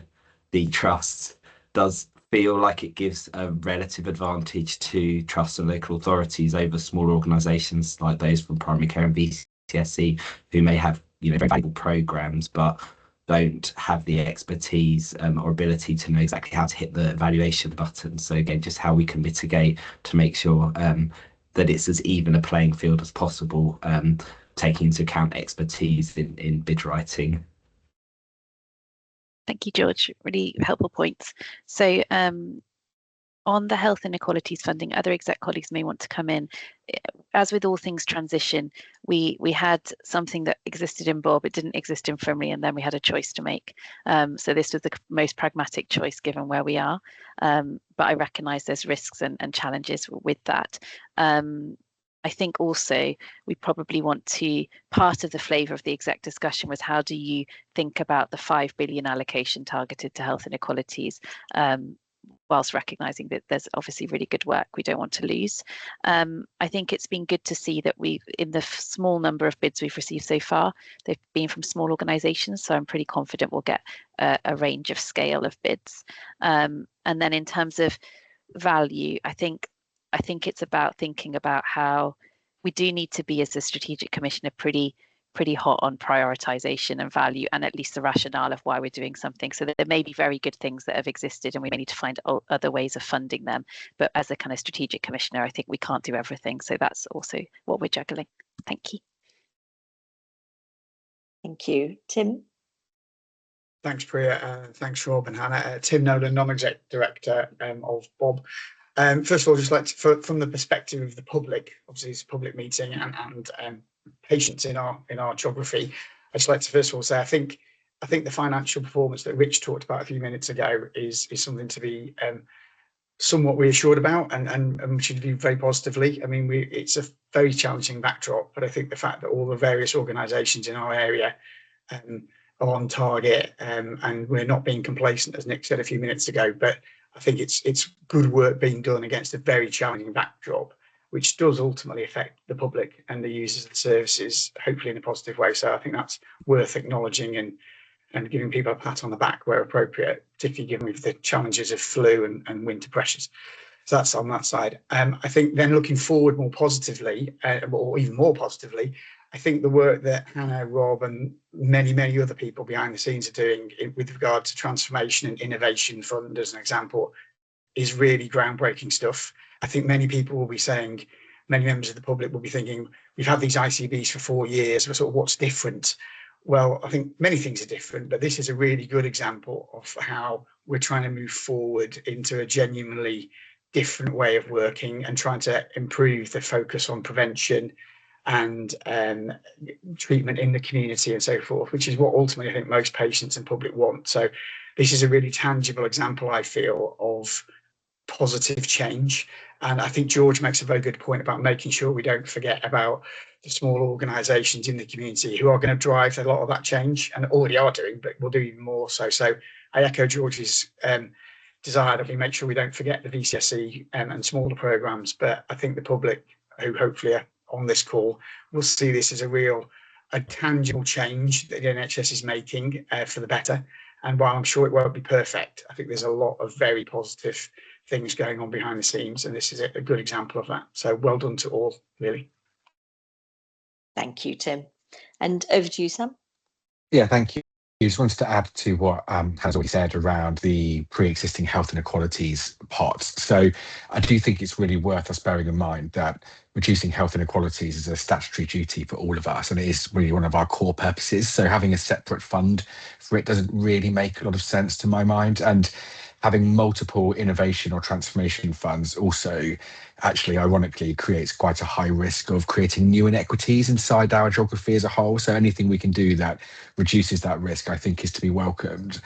the trusts does feel like it gives a relative advantage to trusts and local authorities over small organisations like those from primary care and VCSE, who may have, you know, very valuable programs but don't have the expertise or ability to know exactly how to hit the evaluation button. So again, just how we can mitigate to make sure that it's as even a playing field as possible, taking into account expertise in bid writing. Thank you, George. Really helpful points. So On the health inequalities funding, other exec colleagues may want to come in. As with all things transition, we had something that existed in Bob, it didn't exist in Frimley, and then we had a choice to make. So this was the most pragmatic choice given where we are. But I recognise there's risks and challenges with that. I think also we probably want to, part of the flavour of the exec discussion was how do you think about the 5 billion allocation targeted to health inequalities, whilst recognising that there's obviously really good work we don't want to lose. I think it's been good to see that in the small number of bids we've received so far, they've been from small organisations, so I'm pretty confident we'll get a range of scale of bids. And then in terms of value, I think it's about thinking about how we do need to be, as a strategic commissioner, pretty hot on prioritisation and value, and at least the rationale of why we're doing something. So that there may be very good things that have existed and we may need to find other ways of funding them. But as a kind of strategic commissioner, I think we can't do everything. So that's also what we're juggling. Thank you. Thank you. Tim? Thanks, Priya. Thanks, Rob and Hannah. Tim Nolan, Non-Exec Director of Bob. First of all, just like to, from the perspective of the public, obviously it's a public meeting and patients in our geography, I'd just like to first of all say I think the financial performance that Rich talked about a few minutes ago is something to be somewhat reassured about and should view very positively. I mean, it's a very challenging backdrop, but I think the fact that all the various organisations in our area are on target and we're not being complacent, as Nick said a few minutes ago, but I think it's good work being done against a very challenging backdrop, which does ultimately affect the public and the users of the services, hopefully in a positive way. So I think that's worth acknowledging and giving people a pat on the back where appropriate, particularly given with the challenges of flu and winter pressures. So that's on that side. I think then looking forward more positively, or even more positively, I think the work that Hannah, Rob and many other people behind the scenes are doing with regard to transformation and innovation fund, as an example, is really groundbreaking stuff. I think many people will be saying, many members of the public will be thinking, we've had these ICBs for 4 years, sort of what's different? Well, I think many things are different, but this is a really good example of how we're trying to move forward into a genuinely different way of working and trying to improve the focus on prevention and treatment in the community and so forth, which is what ultimately I think most patients and public want. So this is a really tangible example, I feel, of positive change. And I think George makes a very good point about making sure we don't forget about the small organisations in the community who are going to drive a lot of that change and already are doing, but will do even more so. So I echo George's desire that we make sure we don't forget the VCSE and smaller programmes, but I think the public who hopefully are on this call will see this as a tangible change that the NHS is making for the better. And while I'm sure it won't be perfect, I think there's a lot of very positive things going on behind the scenes, and this is a good example of that. So well done to all, really. Thank you, Tim. And over to you, Sam. Yeah, thank you. I just wanted to add to what has already said around the pre-existing health inequalities parts. So I do think it's really worth us bearing in mind that reducing health inequalities is a statutory duty for all of us, and it is really one of our core purposes. So having a separate fund for it doesn't really make a lot of sense to my mind. And having multiple innovation or transformation funds also actually ironically creates quite a high risk of creating new inequities inside our geography as a whole. So anything we can do that reduces that risk, I think, is to be welcomed.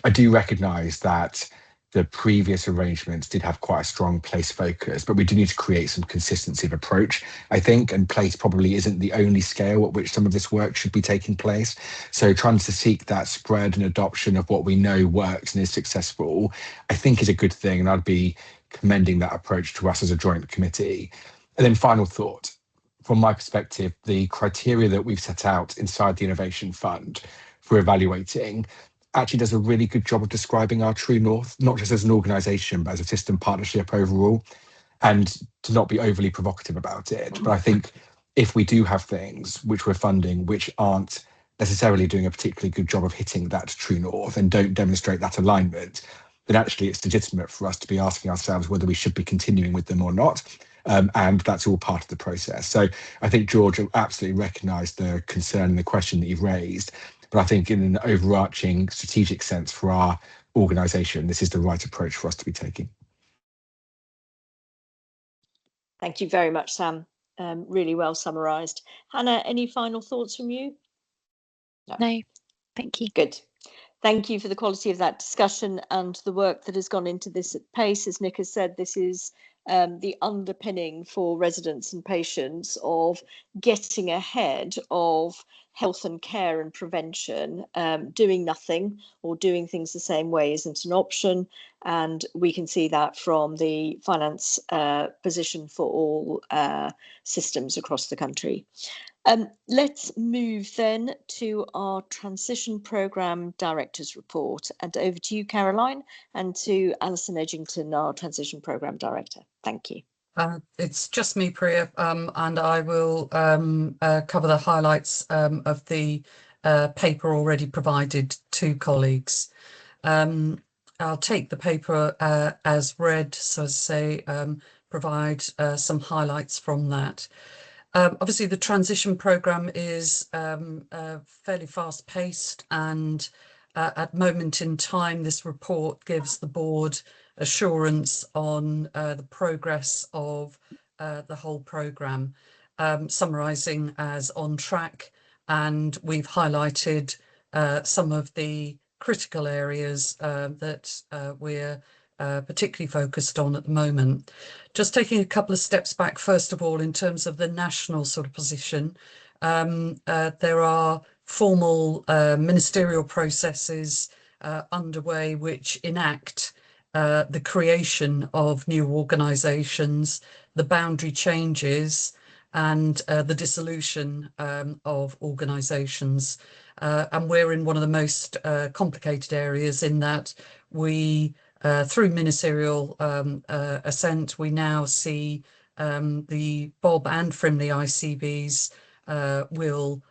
I do recognise that the previous arrangements did have quite a strong place focus, but we do need to create some consistency of approach, I think, and place probably isn't the only scale at which some of this work should be taking place. So trying to seek that spread and adoption of what we know works and is successful, I think is a good thing, and I'd be commending that approach to us as a joint committee. And then final thought, from my perspective, the criteria that we've set out inside the Innovation Fund for evaluating actually does a really good job of describing our true north, not just as an organisation, but as a system partnership overall, and to not be overly provocative about it. But I think if we do have things which we're funding which aren't necessarily doing a particularly good job of hitting that true north and don't demonstrate that alignment, then actually it's legitimate for us to be asking ourselves whether we should be continuing with them or not. And that's all part of the process. So I think George absolutely recognised the concern and the question that you've raised. But I think in an overarching strategic sense for our organisation, this is the right approach for us to be taking. Thank you very much, Sam. Really well summarised. Hannah, any final thoughts from you? No, thank you. Good. Thank you for the quality of that discussion and the work that has gone into this at pace. As Nick has said, this is the underpinning for residents and patients of getting ahead of health and care and prevention. Doing nothing or doing things the same way isn't an option, and we can see that from the finance position for all systems across the country. Let's move then to our Transition Programme Director's Report, and over to you, Caroline, and to Alison Edgington, our Transition Programme Director. Thank you. It's just me, Priya, and I will cover the highlights of the paper already provided to colleagues. I'll take the paper as read, so as I say, provide some highlights from that. Obviously, the transition programme is fairly fast-paced, and at the moment in time, this report gives the board assurance on the progress of the whole programme, summarising as on track, and we've highlighted some of the critical areas that we're particularly focused on at the moment. Just taking a couple of steps back, first of all, in terms of the national sort of position, there are formal ministerial processes underway which enact the creation of new organisations, the boundary changes, and the dissolution of organisations. And we're in one of the most complicated areas in that we through ministerial assent, we now see the Bob and Frimley ICBs will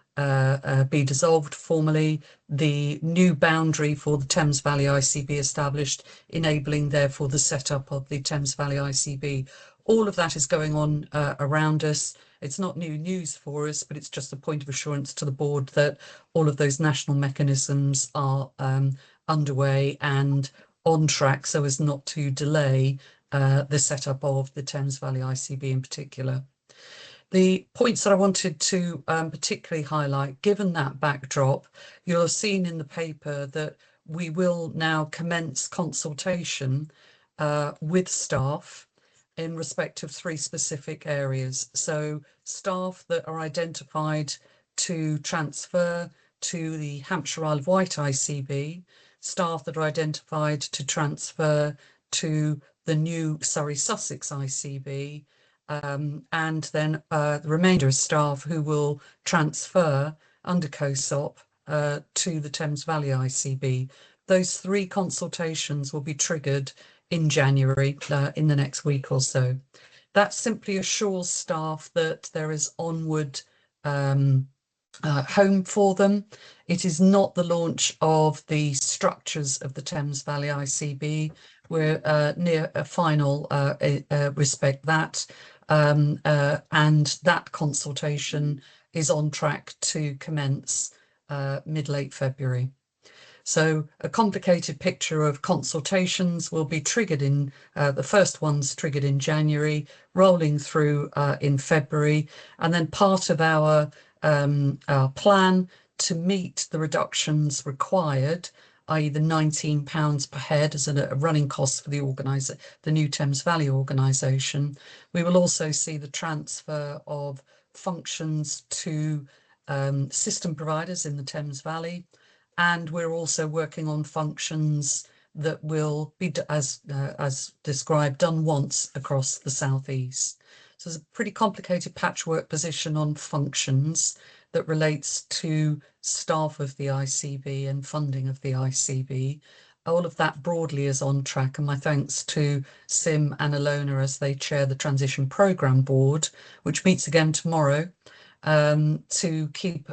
be dissolved formally, the new boundary for the Thames Valley ICB established, enabling therefore the setup of the Thames Valley ICB. All of that is going on around us. It's not new news for us, but it's just a point of assurance to the board that all of those national mechanisms are underway and on track so as not to delay the setup of the Thames Valley ICB in particular. The points that I wanted to particularly highlight, given that backdrop, you'll have seen in the paper that we will now commence consultation with staff in respect of 3 specific areas. So staff that are identified to transfer to the Hampshire Isle of Wight ICB, staff that are identified to transfer to the new Surrey Sussex ICB, and then the remainder of staff who will transfer under COSOP to the Thames Valley ICB. Those 3 consultations will be triggered in January, in the next week or so. That simply assures staff that there is onward home for them. It is not the launch of the structures of the Thames Valley ICB. We're near a final respect that, and that consultation is on track to commence mid-late February. So a complicated picture of consultations will be triggered in, the first one's triggered in January, rolling through in February, and then part of our plan to meet the reductions required, i.e. the £19 per head as a running cost for the new Thames Valley organisation. We will also see the transfer of functions to system providers in the Thames Valley, and we're also working on functions that will be, as described, done once across the southeast. So there's a pretty complicated patchwork position on functions that relates to staff of the ICB and funding of the ICB. All of that broadly is on track, and my thanks to Sim and Alona as they chair the Transition Programme Board, which meets again tomorrow, to keep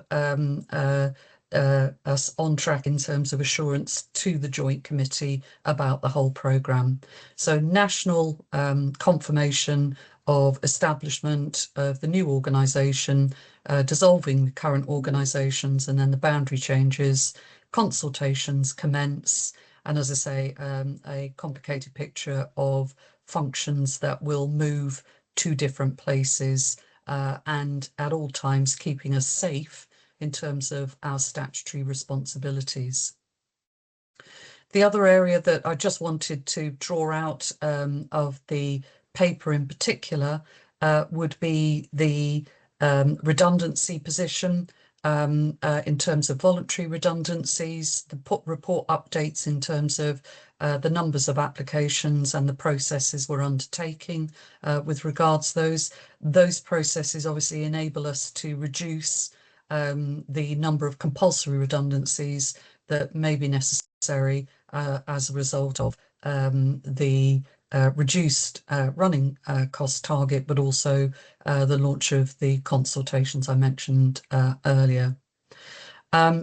us on track in terms of assurance to the Joint Committee about the whole programme. So national confirmation of establishment of the new organisation, dissolving the current organisations, and then the boundary changes, consultations commence, and as I say, a complicated picture of functions that will move two different places, and at all times keeping us safe in terms of our statutory responsibilities. The other area that I just wanted to draw out of the paper in particular would be the redundancy position in terms of voluntary redundancies, the report updates in terms of the numbers of applications and the processes we're undertaking with regards to those processes obviously enable us to reduce the number of compulsory redundancies that may be necessary as a result of the reduced running cost target, but also the launch of the consultations I mentioned earlier.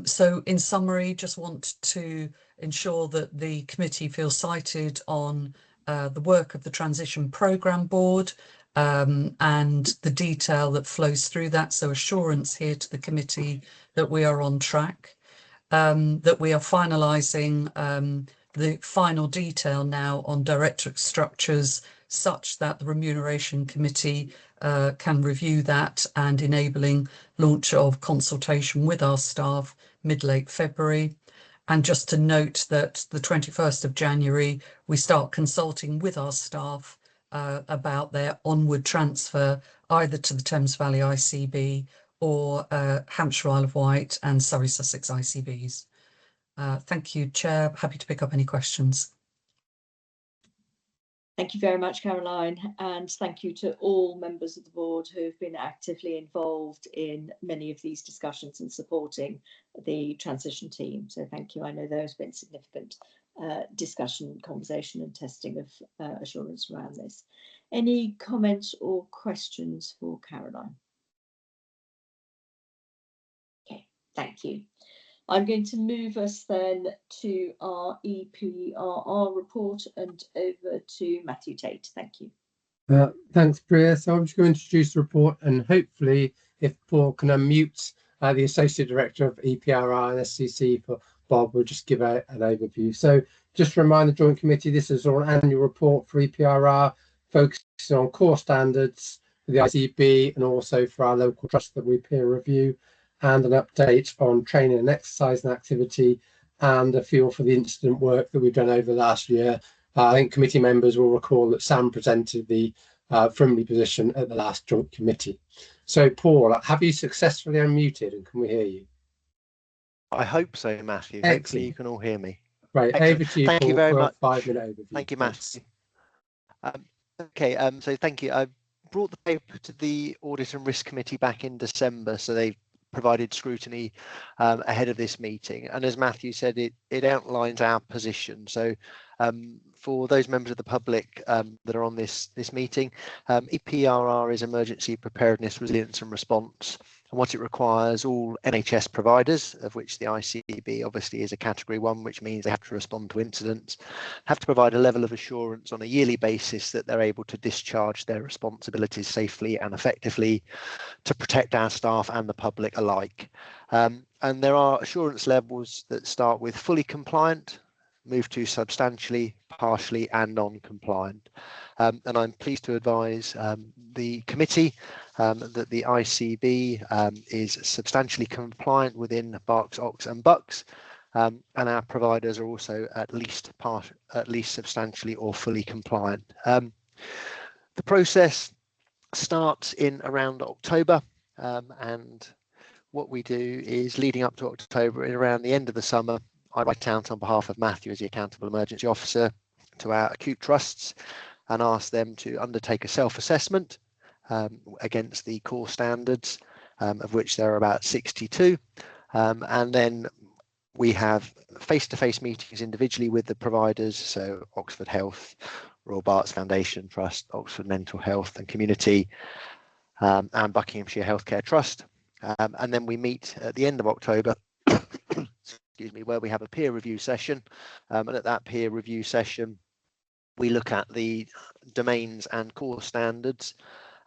So in summary, just want to ensure that the committee feels cited on the work of the Transition Programme Board and the detail that flows through that. So assurance here to the committee that we are on track, that we are finalising the final detail now on directorate structures such that the Remuneration Committee can review that, and enabling launch of consultation with our staff mid-late February. And just to note that the 21st of January, we start consulting with our staff about their onward transfer either to the Thames Valley ICB or Hampshire, Isle of Wight and Surrey Sussex ICBs. Thank you, Chair. Happy to pick up any questions. Thank you very much, Caroline, and thank you to all members of the board who have been actively involved in many of these discussions and supporting the transition team. So thank you. I know there has been significant discussion, conversation and testing of assurance around this. Any comments or questions for Caroline? Okay, thank you. I'm going to move us then to our EPRR report and over to Matthew Tate. Thank you. Thanks, Priya. So I'm just going to introduce the report, and hopefully, if Paul can unmute the Associate Director of EPRR and SCC for Bob, we'll just give an overview. So just to remind the Joint Committee, this is our annual report for EPRR, focusing on core standards for the ICB and also for our local trust that we peer review, and an update on training and exercise and activity, and a feel for the incident work that we've done over the last year. I think committee members will recall that Sam presented the Frimley position at the last joint committee. So Paul, have you successfully unmuted and can we hear you? I hope so, Matthew. Excellent. Hopefully you can all hear me. Right, Excellent. over to you, Thank Paul, you very for much. a 5-minute overview. Thank you, Matthew. Okay, so thank you. I brought the paper to the Audit and Risk Committee back in December, so they provided scrutiny ahead of this meeting, and as Matthew said, it outlines our position. So for those members of the public that are on this meeting, EPRR is Emergency Preparedness, Resilience and Response, and what it requires all NHS providers, of which the ICB obviously is a category 1, which means they have to respond to incidents, have to provide a level of assurance on a yearly basis that they're able to discharge their responsibilities safely and effectively to protect our staff and the public alike. And there are assurance levels that start with fully compliant, move to substantially, partially and non-compliant. And I'm pleased to advise the committee that the ICB is substantially compliant within Berks, Ox and Bucks, and our providers are also at least substantially or fully compliant. The process starts in around October, and what we do is leading up to October, and around the end of the summer, I write out on behalf of Matthew as the Accountable Emergency Officer to our acute trusts and ask them to undertake a self-assessment against the core standards, of which there are about 62. And then we have face-to-face meetings individually with the providers, so Oxford Health, Royal Barts Foundation Trust, Oxford Mental Health and Community, and Buckinghamshire Healthcare Trust. And then we meet at the end of October, excuse me, where we have a peer review session. And at that peer review session, we look at the domains and core standards.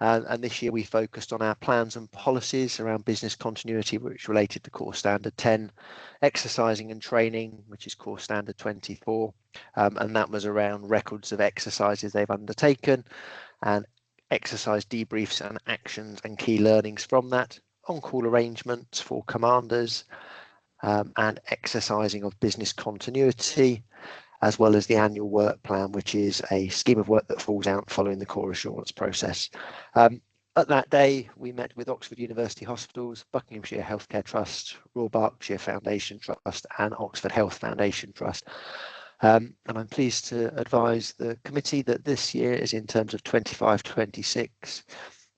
And this year we focused on our plans and policies around business continuity, which related to core standard 10, exercising and training, which is core standard 24. And that was around records of exercises they've undertaken, and exercise debriefs and actions and key learnings from that, on-call arrangements for commanders, and exercising of business continuity, as well as the annual work plan, which is a scheme of work that falls out following the core assurance process. At that day, we met with Oxford University Hospitals, Buckinghamshire Healthcare Trust, Royal Berkshire Foundation Trust and Oxford Health Foundation Trust. And I'm pleased to advise the committee that this year is in terms of 25-26,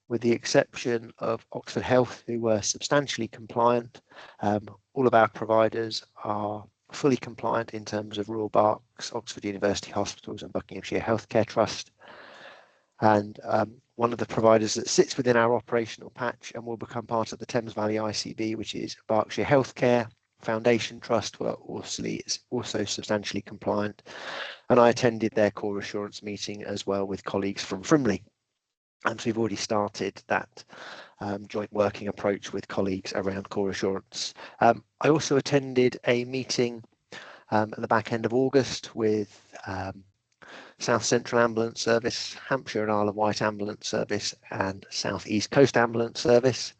with the exception of Oxford Health, who were substantially compliant. All of our providers are fully compliant in terms of Royal Berks, Oxford University Hospitals and Buckinghamshire Healthcare Trust. And one of the providers that sits within our operational patch and will become part of the Thames Valley ICB, which is Berkshire Healthcare Foundation Trust, were also substantially compliant. And I attended their core assurance meeting as well with colleagues from Frimley. And so we've already started that joint working approach with colleagues around core assurance. I also attended a meeting at the back end of August with South Central Ambulance Service, Hampshire and Isle of Wight Ambulance Service and South East Coast Ambulance Service.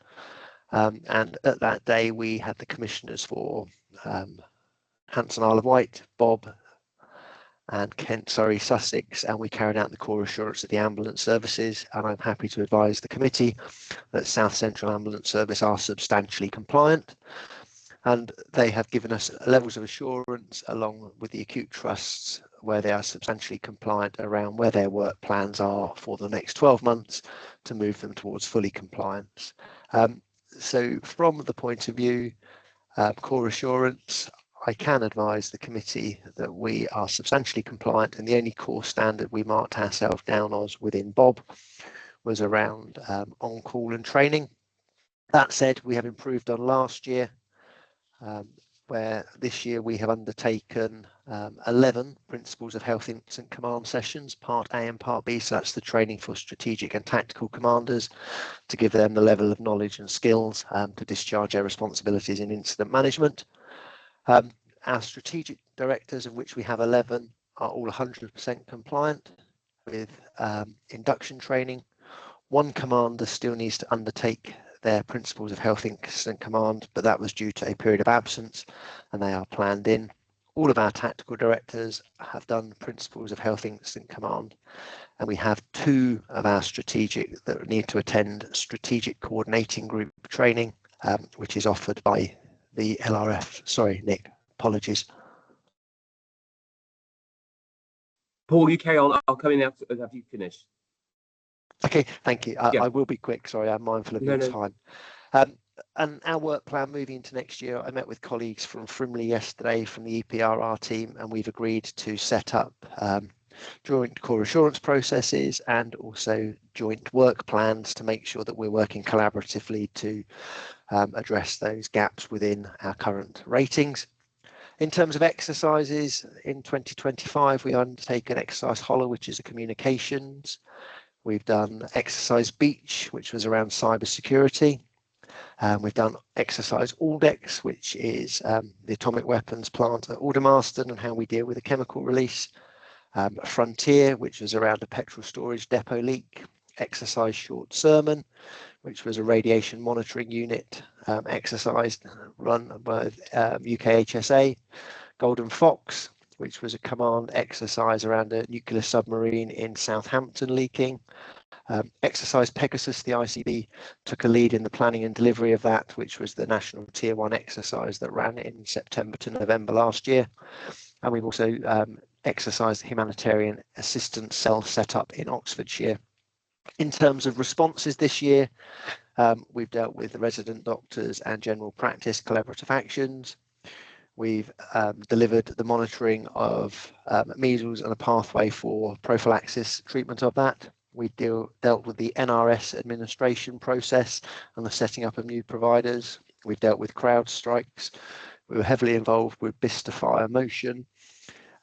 And at that day we had the commissioners for Hanson Isle of Wight, Bob and Kent, Surrey, Sussex, and we carried out the core assurance of the ambulance services. And I'm happy to advise the committee that South Central Ambulance Service are substantially compliant, and they have given us levels of assurance along with the acute trusts where they are substantially compliant around where their work plans are for the next 12 months to move them towards fully compliance. So from the point of view core assurance, I can advise the committee that we are substantially compliant, and the only core standard we marked ourselves down as within Bob was around on-call and training. That said, we have improved on last year, where this year we have undertaken 11 Principles of Health Incident Command sessions, Part A and Part B, so that's the training for strategic and tactical commanders to give them the level of knowledge and skills to discharge their responsibilities in incident management. Our strategic directors, of which we have 11, are all 100% compliant with induction training. One commander still needs to undertake their Principles of Health Incident Command, but that was due to a period of absence and they are planned in. All of our tactical directors have done Principles of Health Incident Command, and we have 2 of our strategic that need to attend strategic coordinating group training, which is offered by the LRF. Sorry, Nick, apologies. Paul, you carry on. I'll come in after you finish. Okay, thank you. Yeah. I will be quick. Sorry, I'm mindful of your time. And our work plan moving into next year, I met with colleagues from Frimley yesterday from the EPRR team, and we've agreed to set up joint core assurance processes and also joint work plans to make sure that we're working collaboratively to address those gaps within our current ratings. In terms of exercises, in 2025, we undertake an exercise Hollow, which is a communications. We've done exercise Beach, which was around cyber security. We've done exercise Aldex, which is the atomic weapons plant at Aldermaston and how we deal with a chemical release. Frontier, which was around a petrol storage depot leak. Exercise Short Sermon, which was a radiation monitoring unit exercise run by UKHSA. Golden Fox, which was a command exercise around a nuclear submarine in Southampton leaking. Exercise Pegasus, the ICB took a lead in the planning and delivery of that, which was the national Tier 1 exercise that ran in September to November last year. And we've also exercised the humanitarian assistance cell set up in Oxfordshire. In terms of responses this year, we've dealt with the resident doctors and general practice collaborative actions. We've delivered the monitoring of measles and a pathway for prophylaxis treatment of that. We dealt with the NRS administration process and the setting up of new providers. We've dealt with crowd strikes. We were heavily involved with Bicester Fire Motion.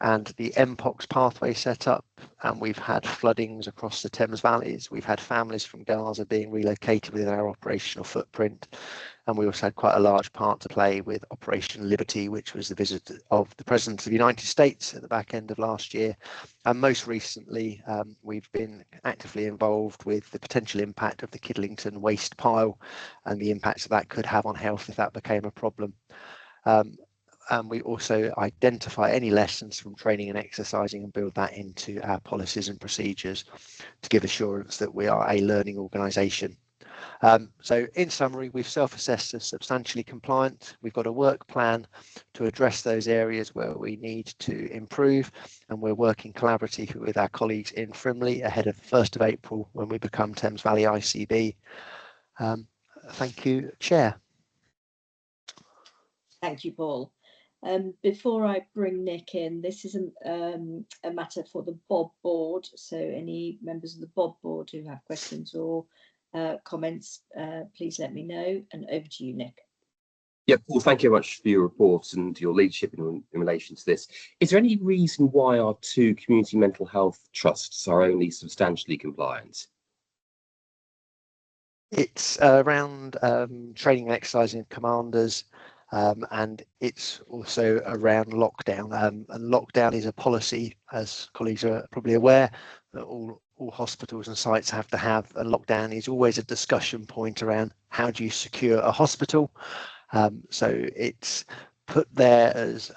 and the MPOX pathway set up, and we've had floodings across the Thames valleys. We've had families from Gaza being relocated within our operational footprint, and we also had quite a large part to play with Operation Liberty, which was the visit of the President of the United States at the back end of last year. And most recently, we've been actively involved with the potential impact of the Kidlington waste pile and the impacts that could have on health if that became a problem. And we also identify any lessons from training and exercising and build that into our policies and procedures to give assurance that we are a learning organisation. So in summary, we've self-assessed as substantially compliant. We've got a work plan to address those areas where we need to improve, and we're working collaboratively with our colleagues in Frimley ahead of 1st of April when we become Thames Valley ICB. Thank you, Chair. Thank you, Paul. Before I bring Nick in, this is a matter for the Bob board. So any members of the Bob board who have questions or comments, please let me know. And over to you, Nick. Yeah, Paul, thank you very much for your report and your leadership in relation to this. Is there any reason why our 2 community mental health trusts are only substantially compliant? It's around training and exercising of commanders, and it's also around lockdown. And lockdown is a policy, as colleagues are probably aware, that all hospitals and sites have to have. And lockdown is always a discussion point around how do you secure a hospital. So it's put there as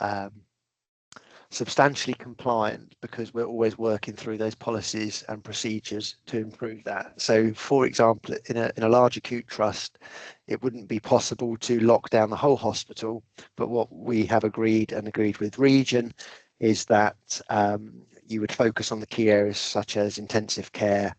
substantially compliant because we're always working through those policies and procedures to improve that. So, for example, in a large acute trust, it wouldn't be possible to lock down the whole hospital, but what we have agreed with Region is that you would focus on the key areas such as intensive care,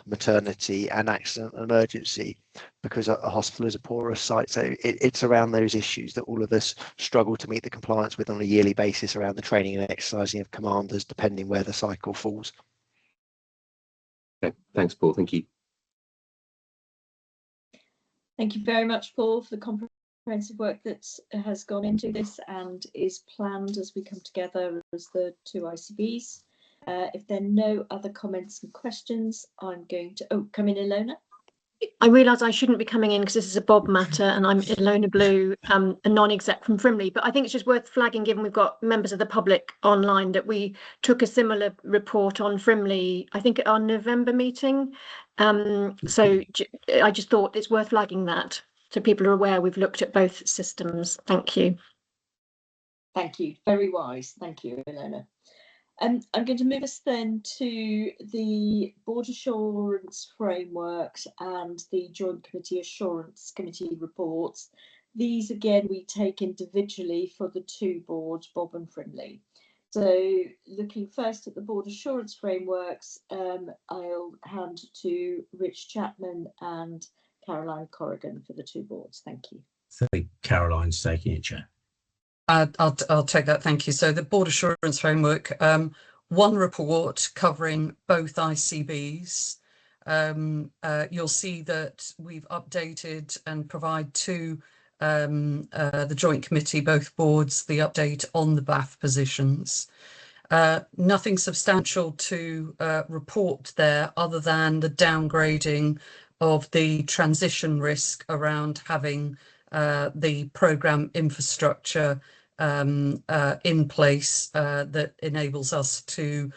maternity and accident and emergency, because a hospital is a porous site. So it's around those issues that all of us struggle to meet the compliance with on a yearly basis around the training and exercising of commanders, depending where the cycle falls. Okay, thanks, Paul. Thank you. Thank you very much, Paul, for the comprehensive work that has gone into this and is planned as we come together as the 2 ICBs. If there are no other comments and questions, I'm going to come in, Ilona. I realise I shouldn't be coming in because this is a Bob matter, and I'm Ilona Blue, a non-exec from Frimley. But I think it's just worth flagging, given we've got members of the public online, that we took a similar report on Frimley, I think, at our November meeting. So I just thought it's worth flagging that so people are aware we've looked at both systems. Thank you. Thank you. Very wise. Thank you, Ilona. I'm going to move us then to the Board Assurance Frameworks and the Joint Committee Assurance Committee reports. These, again, we take individually for the 2 boards, Bob and Frimley. So looking first at the Board Assurance Frameworks, I'll hand to Rich Chapman and Caroline Corrigan for the 2 boards. Thank you. I think Caroline's taking it, Chair. I'll take that, thank you. So the Board Assurance Framework, 1 report covering both ICBs. You'll see that we've updated and provide to the Joint Committee, both boards, the update on the BAF positions. Nothing substantial to report there other than the downgrading of the transition risk around having the programme infrastructure in place that enables us to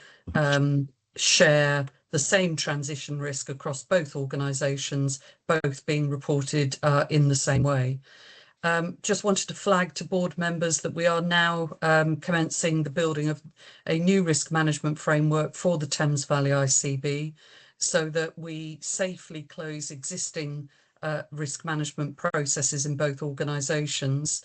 share the same transition risk across both organisations, both being reported in the same way. Just wanted to flag to board members that we are now commencing the building of a new risk management framework for the Thames Valley ICB so that we safely close existing risk management processes in both organisations,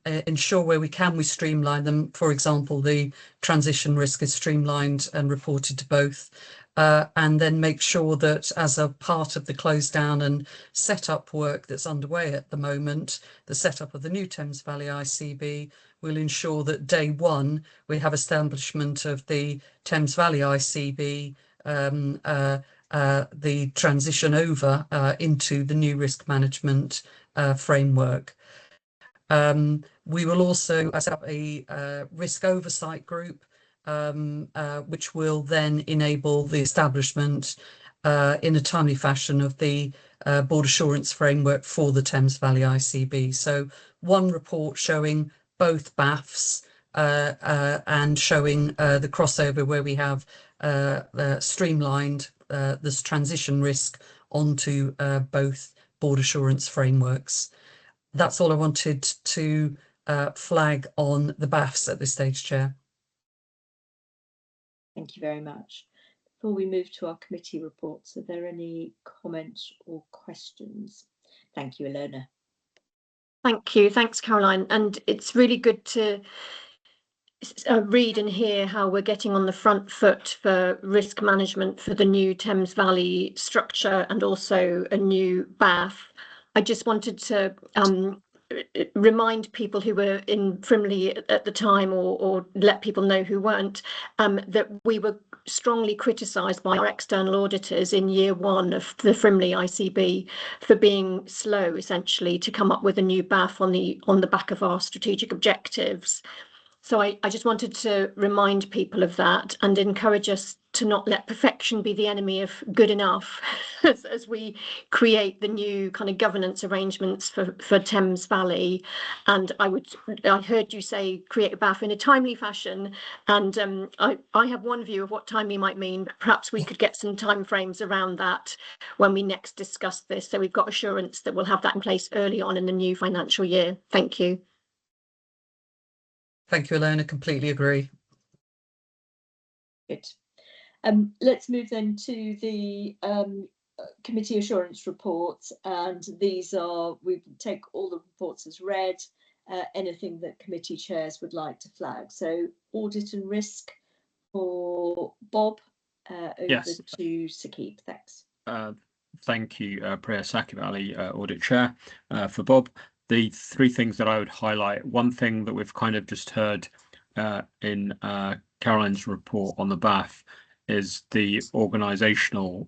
ensure where we can we streamline them. For example, the transition risk is streamlined and reported to both, and then make sure that as a part of the close down and setup work that's underway at the moment, the setup of the new Thames Valley ICB will ensure that day 1 we have establishment of the Thames Valley ICB, the transition over into the new risk management framework. We will also set up a risk oversight group, which will then enable the establishment in a timely fashion of the board assurance framework for the Thames Valley ICB. So one report showing both BAFs and showing the crossover where we have streamlined this transition risk onto both board assurance frameworks. That's all I wanted to flag on the BAFs at this stage, Chair. Thank you very much. Before we move to our committee reports, are there any comments or questions? Thank you, Ilona. Thank you. Thanks, Caroline. And it's really good to read and hear how we're getting on the front foot for risk management for the new Thames Valley structure and also a new BAF. I just wanted to remind people who were in Frimley at the time, or let people know who weren't, that we were strongly criticised by our external auditors in year one of the Frimley ICB for being slow, essentially, to come up with a new BAF on the back of our strategic objectives. So I just wanted to remind people of that and encourage us to not let perfection be the enemy of good enough as we create the new kind of governance arrangements for Thames Valley. And I heard you say create a BAF in a timely fashion, and I have one view of what timely might mean, but perhaps we could get some timeframes around that when we next discuss this, so we've got assurance that we'll have that in place early on in the new financial year. Thank you. Thank you, Ilona. Completely agree. Good. Let's move then to the committee assurance reports, and these are, we take all the reports as read, anything that committee chairs would like to flag. So audit and risk for Bob, over Yes. to Sakib. Thanks. Thank you, Priya Sakib Ali, Audit Chair, for Bob. The three things that I would highlight, one thing that we've kind of just heard in Caroline's report on the BAF is the organisational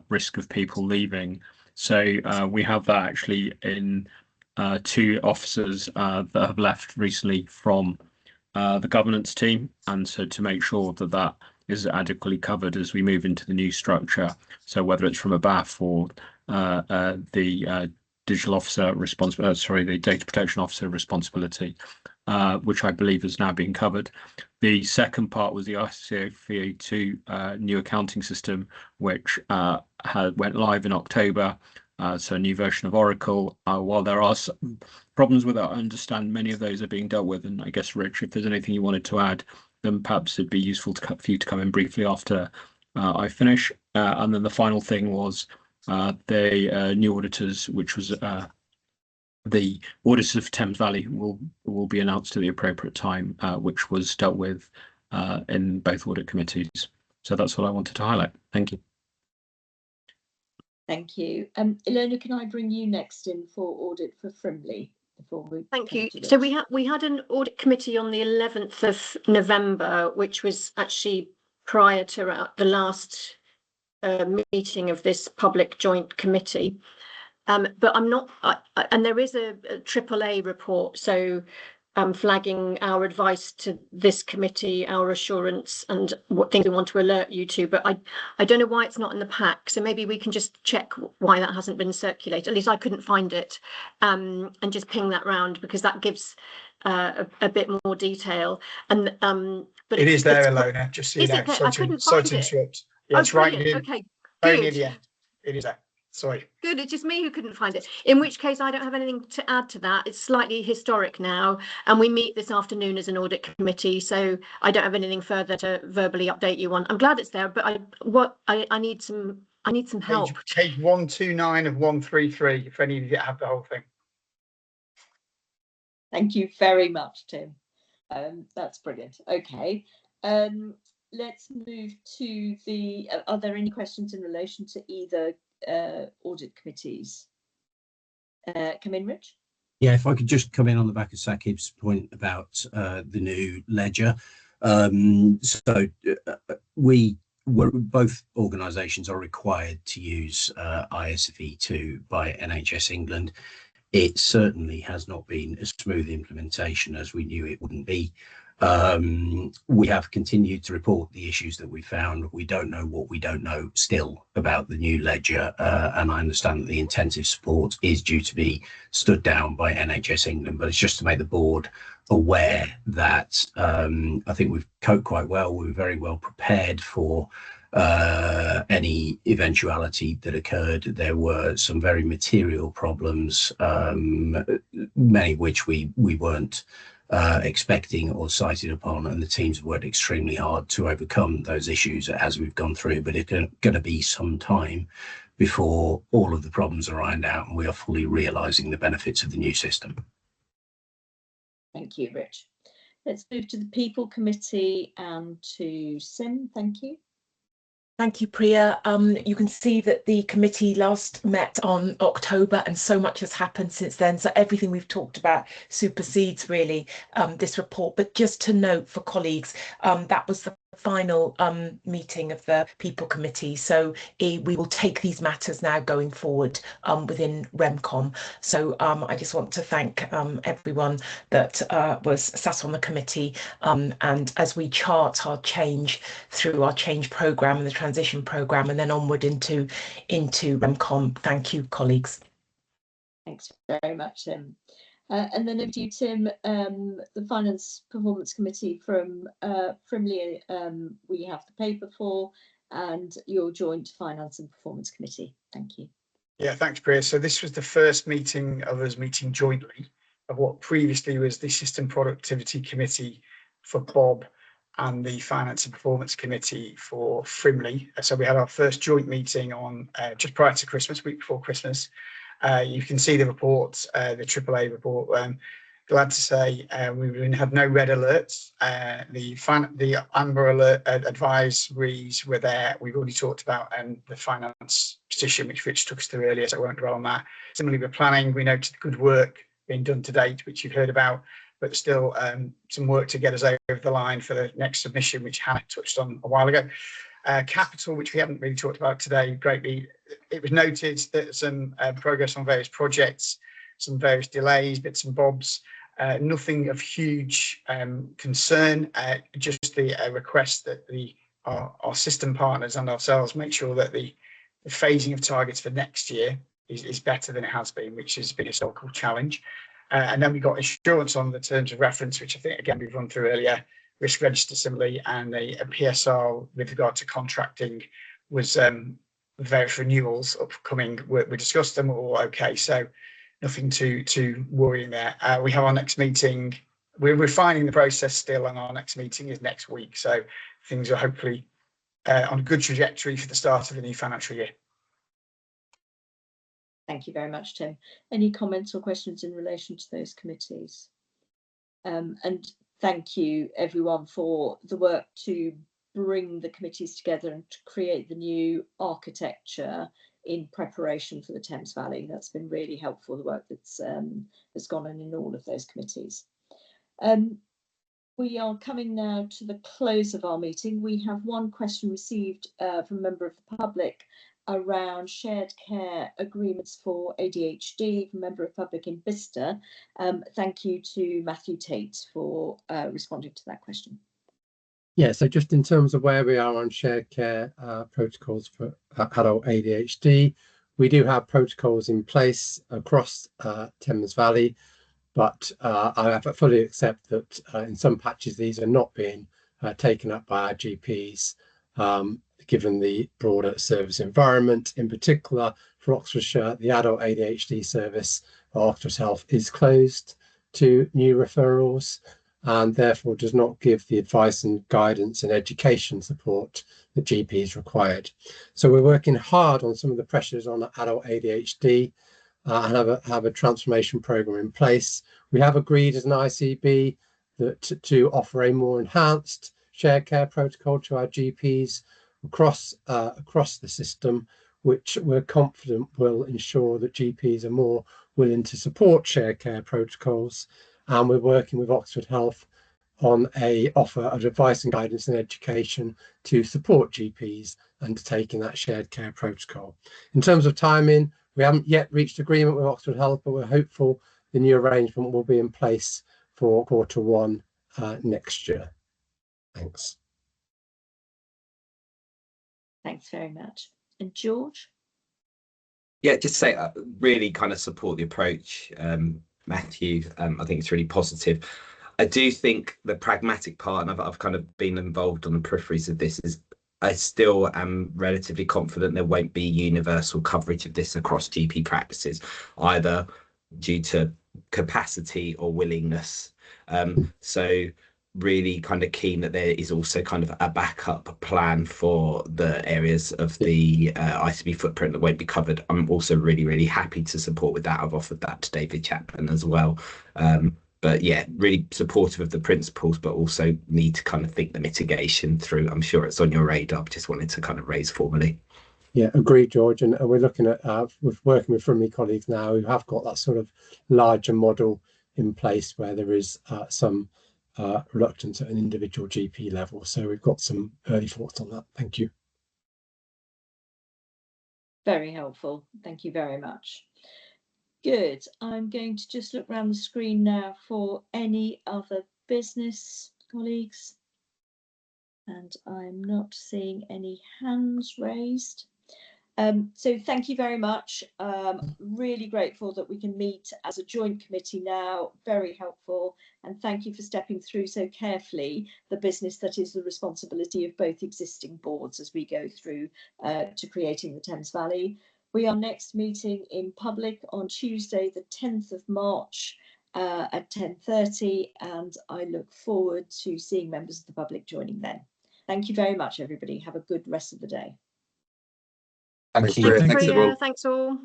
risk of people leaving. So we have that actually in 2 officers that have left recently from the governance team, and so to make sure that that is adequately covered as we move into the new structure. So whether it's from a BAF or the digital officer responsibility, the data protection officer responsibility, which I believe has now been covered. The second part was the ICBs new accounting system, which went live in October. So a new version of Oracle. While there are some problems with it, I understand many of those are being dealt with. And I guess, Rich, if there's anything you wanted to add, then perhaps it'd be useful for you to come in briefly after I finish. And then the final thing was the new auditors, which was the auditors of Thames Valley will be announced at the appropriate time, which was dealt with in both audit committees. So that's what I wanted to highlight. Thank you. Thank you. Ilona, can I bring you next in for audit for Frimley? Thank you. So we had an audit committee on the 11th of November, which was actually prior to the last meeting of this public joint committee. But I'm not, and there is a AAA report, so flagging our advice to this committee, our assurance, and what things we want to alert you to. But I don't know why it's not in the pack, so maybe we can just check why that hasn't been circulated. At least I couldn't find it, and just ping that round, because that gives a bit more detail. And but it is there, Ilona. Just so you know. I couldn't find it. Yeah, it's right near. Okay, very near the end. It is there. Sorry. Good, it's just me who couldn't find it. In which case, I don't have anything to add to that. It's slightly historic now, and we meet this afternoon as an audit committee, so I don't have anything further to verbally update you on. I'm glad it's there, but I need some help. Page 129 of 133, if any of you have the whole thing. Thank you very much, Tim. That's brilliant. Okay. Let's move to the. Are there any questions in relation to either audit committees? Come in, Rich. Yeah, if I could just come in on the back of Sakib's point about the new ledger. Both organisations are required to use ISV2 by NHS England. it certainly has not been a smooth implementation as we knew it wouldn't be. We have continued to report the issues that we found. We don't know what we don't know still about the new ledger, and I understand that the intensive support is due to be stood down by NHS England, but it's just to make the board aware that I think we've coped quite well. We were very well prepared for any eventuality that occurred. There were some very material problems, many of which we weren't expecting or cited upon, and the teams have worked extremely hard to overcome those issues as we've gone through, but it's going to be some time before all of the problems are ironed out and we are fully realising the benefits of the new system. Thank you, Rich. Let's move to the People Committee and to Sim. Thank you. Thank you, Priya. You can see that the committee last met on October and so much has happened since then. So everything we've talked about supersedes really this report. But just to note for colleagues, that was the final meeting of the People Committee. So we will take these matters now going forward within REMCOM. So I just want to thank everyone that was sat on the committee, and as we chart our change through our change programme and the transition programme and then onward into REMCOM. Thank you, colleagues. Thanks very much, Tim. And then over to you, Tim, the Finance Performance Committee from Frimley, we have the paper for, and your joint Finance and Performance Committee. Thank you. Yeah, thanks, Priya. So this was the first meeting of us meeting jointly of what previously was the System Productivity Committee for Bob and the Finance and Performance Committee for Frimley. So we had our first joint meeting on just prior to Christmas, week before Christmas. You can see the report, the AAA report. Glad to say we had no red alerts. The amber alert advisories were there. We've already talked about the finance petition, which Rich took us through earlier, so I won't dwell on that. Similarly, we're planning. We noted the good work being done to date, which you've heard about, but still some work to get us over the line for the next submission, which Hannah touched on a while ago. Capital, which we haven't really talked about today greatly, it was noted that some progress on various projects, some various delays, bits and bobs, nothing of huge concern, just the request that our system partners and ourselves make sure that the phasing of targets for next year is better than it has been, which has been a so-called challenge. And then we got assurance on the terms of reference, which I think, again, we've run through earlier, risk register similarly, and a PSR with regard to contracting was various renewals upcoming. We discussed them all okay, so nothing too worrying there. We have our next meeting. We're refining the process still, and our next meeting is next week. So things are hopefully on a good trajectory for the start of the new financial year. Thank you very much, Tim. Any comments or questions in relation to those committees? And thank you, everyone, for the work to bring the committees together and to create the new architecture in preparation for the Thames Valley. That's been really helpful, the work that's gone on in all of those committees. We are coming now to the close of our meeting. We have one question received from a member of the public around shared care agreements for ADHD from a member of public in Bicester. Thank you to Matthew Tate for responding to that question. Yeah, so just in terms of where we are on shared care protocols for adult ADHD, we do have protocols in place across Thames Valley, but I fully accept that in some patches these are not being taken up by our GPs, given the broader service environment. In particular, for Oxfordshire, the adult ADHD service for Oxford Health is closed to new referrals, and therefore does not give the advice and guidance and education support that GPs required. So we're working hard on some of the pressures on adult ADHD and have a transformation programme in place. We have agreed as an ICB that to offer a more enhanced shared care protocol to our GPs across the system, which we're confident will ensure that GPs are more willing to support shared care protocols. And we're working with Oxford Health on a offer of advice and guidance and education to support GPs undertaking that shared care protocol. In terms of timing, We haven't yet reached agreement with Oxford Health, but we're hopeful the new arrangement will be in place for Q1 next year. Thanks. Thanks very much. And George? Yeah, just say I really kind of support the approach, Matthew. I think it's really positive. I do think the pragmatic part, and I've kind of been involved on the peripheries of this, is I still am relatively confident there won't be universal coverage of this across GP practices, either due to capacity or willingness. So really kind of keen that there is also kind of a backup plan for the areas of the ICB footprint that won't be covered. I'm also really, really happy to support with that. I've offered that to David Chapman as well. But yeah, really supportive of the principles, but also need to kind of think the mitigation through. I'm sure it's on your radar, but just wanted to kind of raise formally. Yeah, agreed, George. And we're looking at with working with Frimley colleagues now who have got that sort of larger model in place where there is some reluctance at an individual GP level. So we've got some early thoughts on that. Thank you. Very helpful. Thank you very much. Good. I'm going to just look around the screen now for any other business, colleagues. And I'm not seeing any hands raised. So thank you very much. Really grateful that we can meet as a joint committee now. Very helpful. And thank you for stepping through so carefully the business that is the responsibility of both existing boards as we go through to creating the Thames Valley. We are next meeting in public on Tuesday, the 10th of March at 10:30, and I look forward to seeing members of the public joining then. Thank you very much, everybody. Have a good rest of the day. Thank you. Thanks, Priya. Thanks all.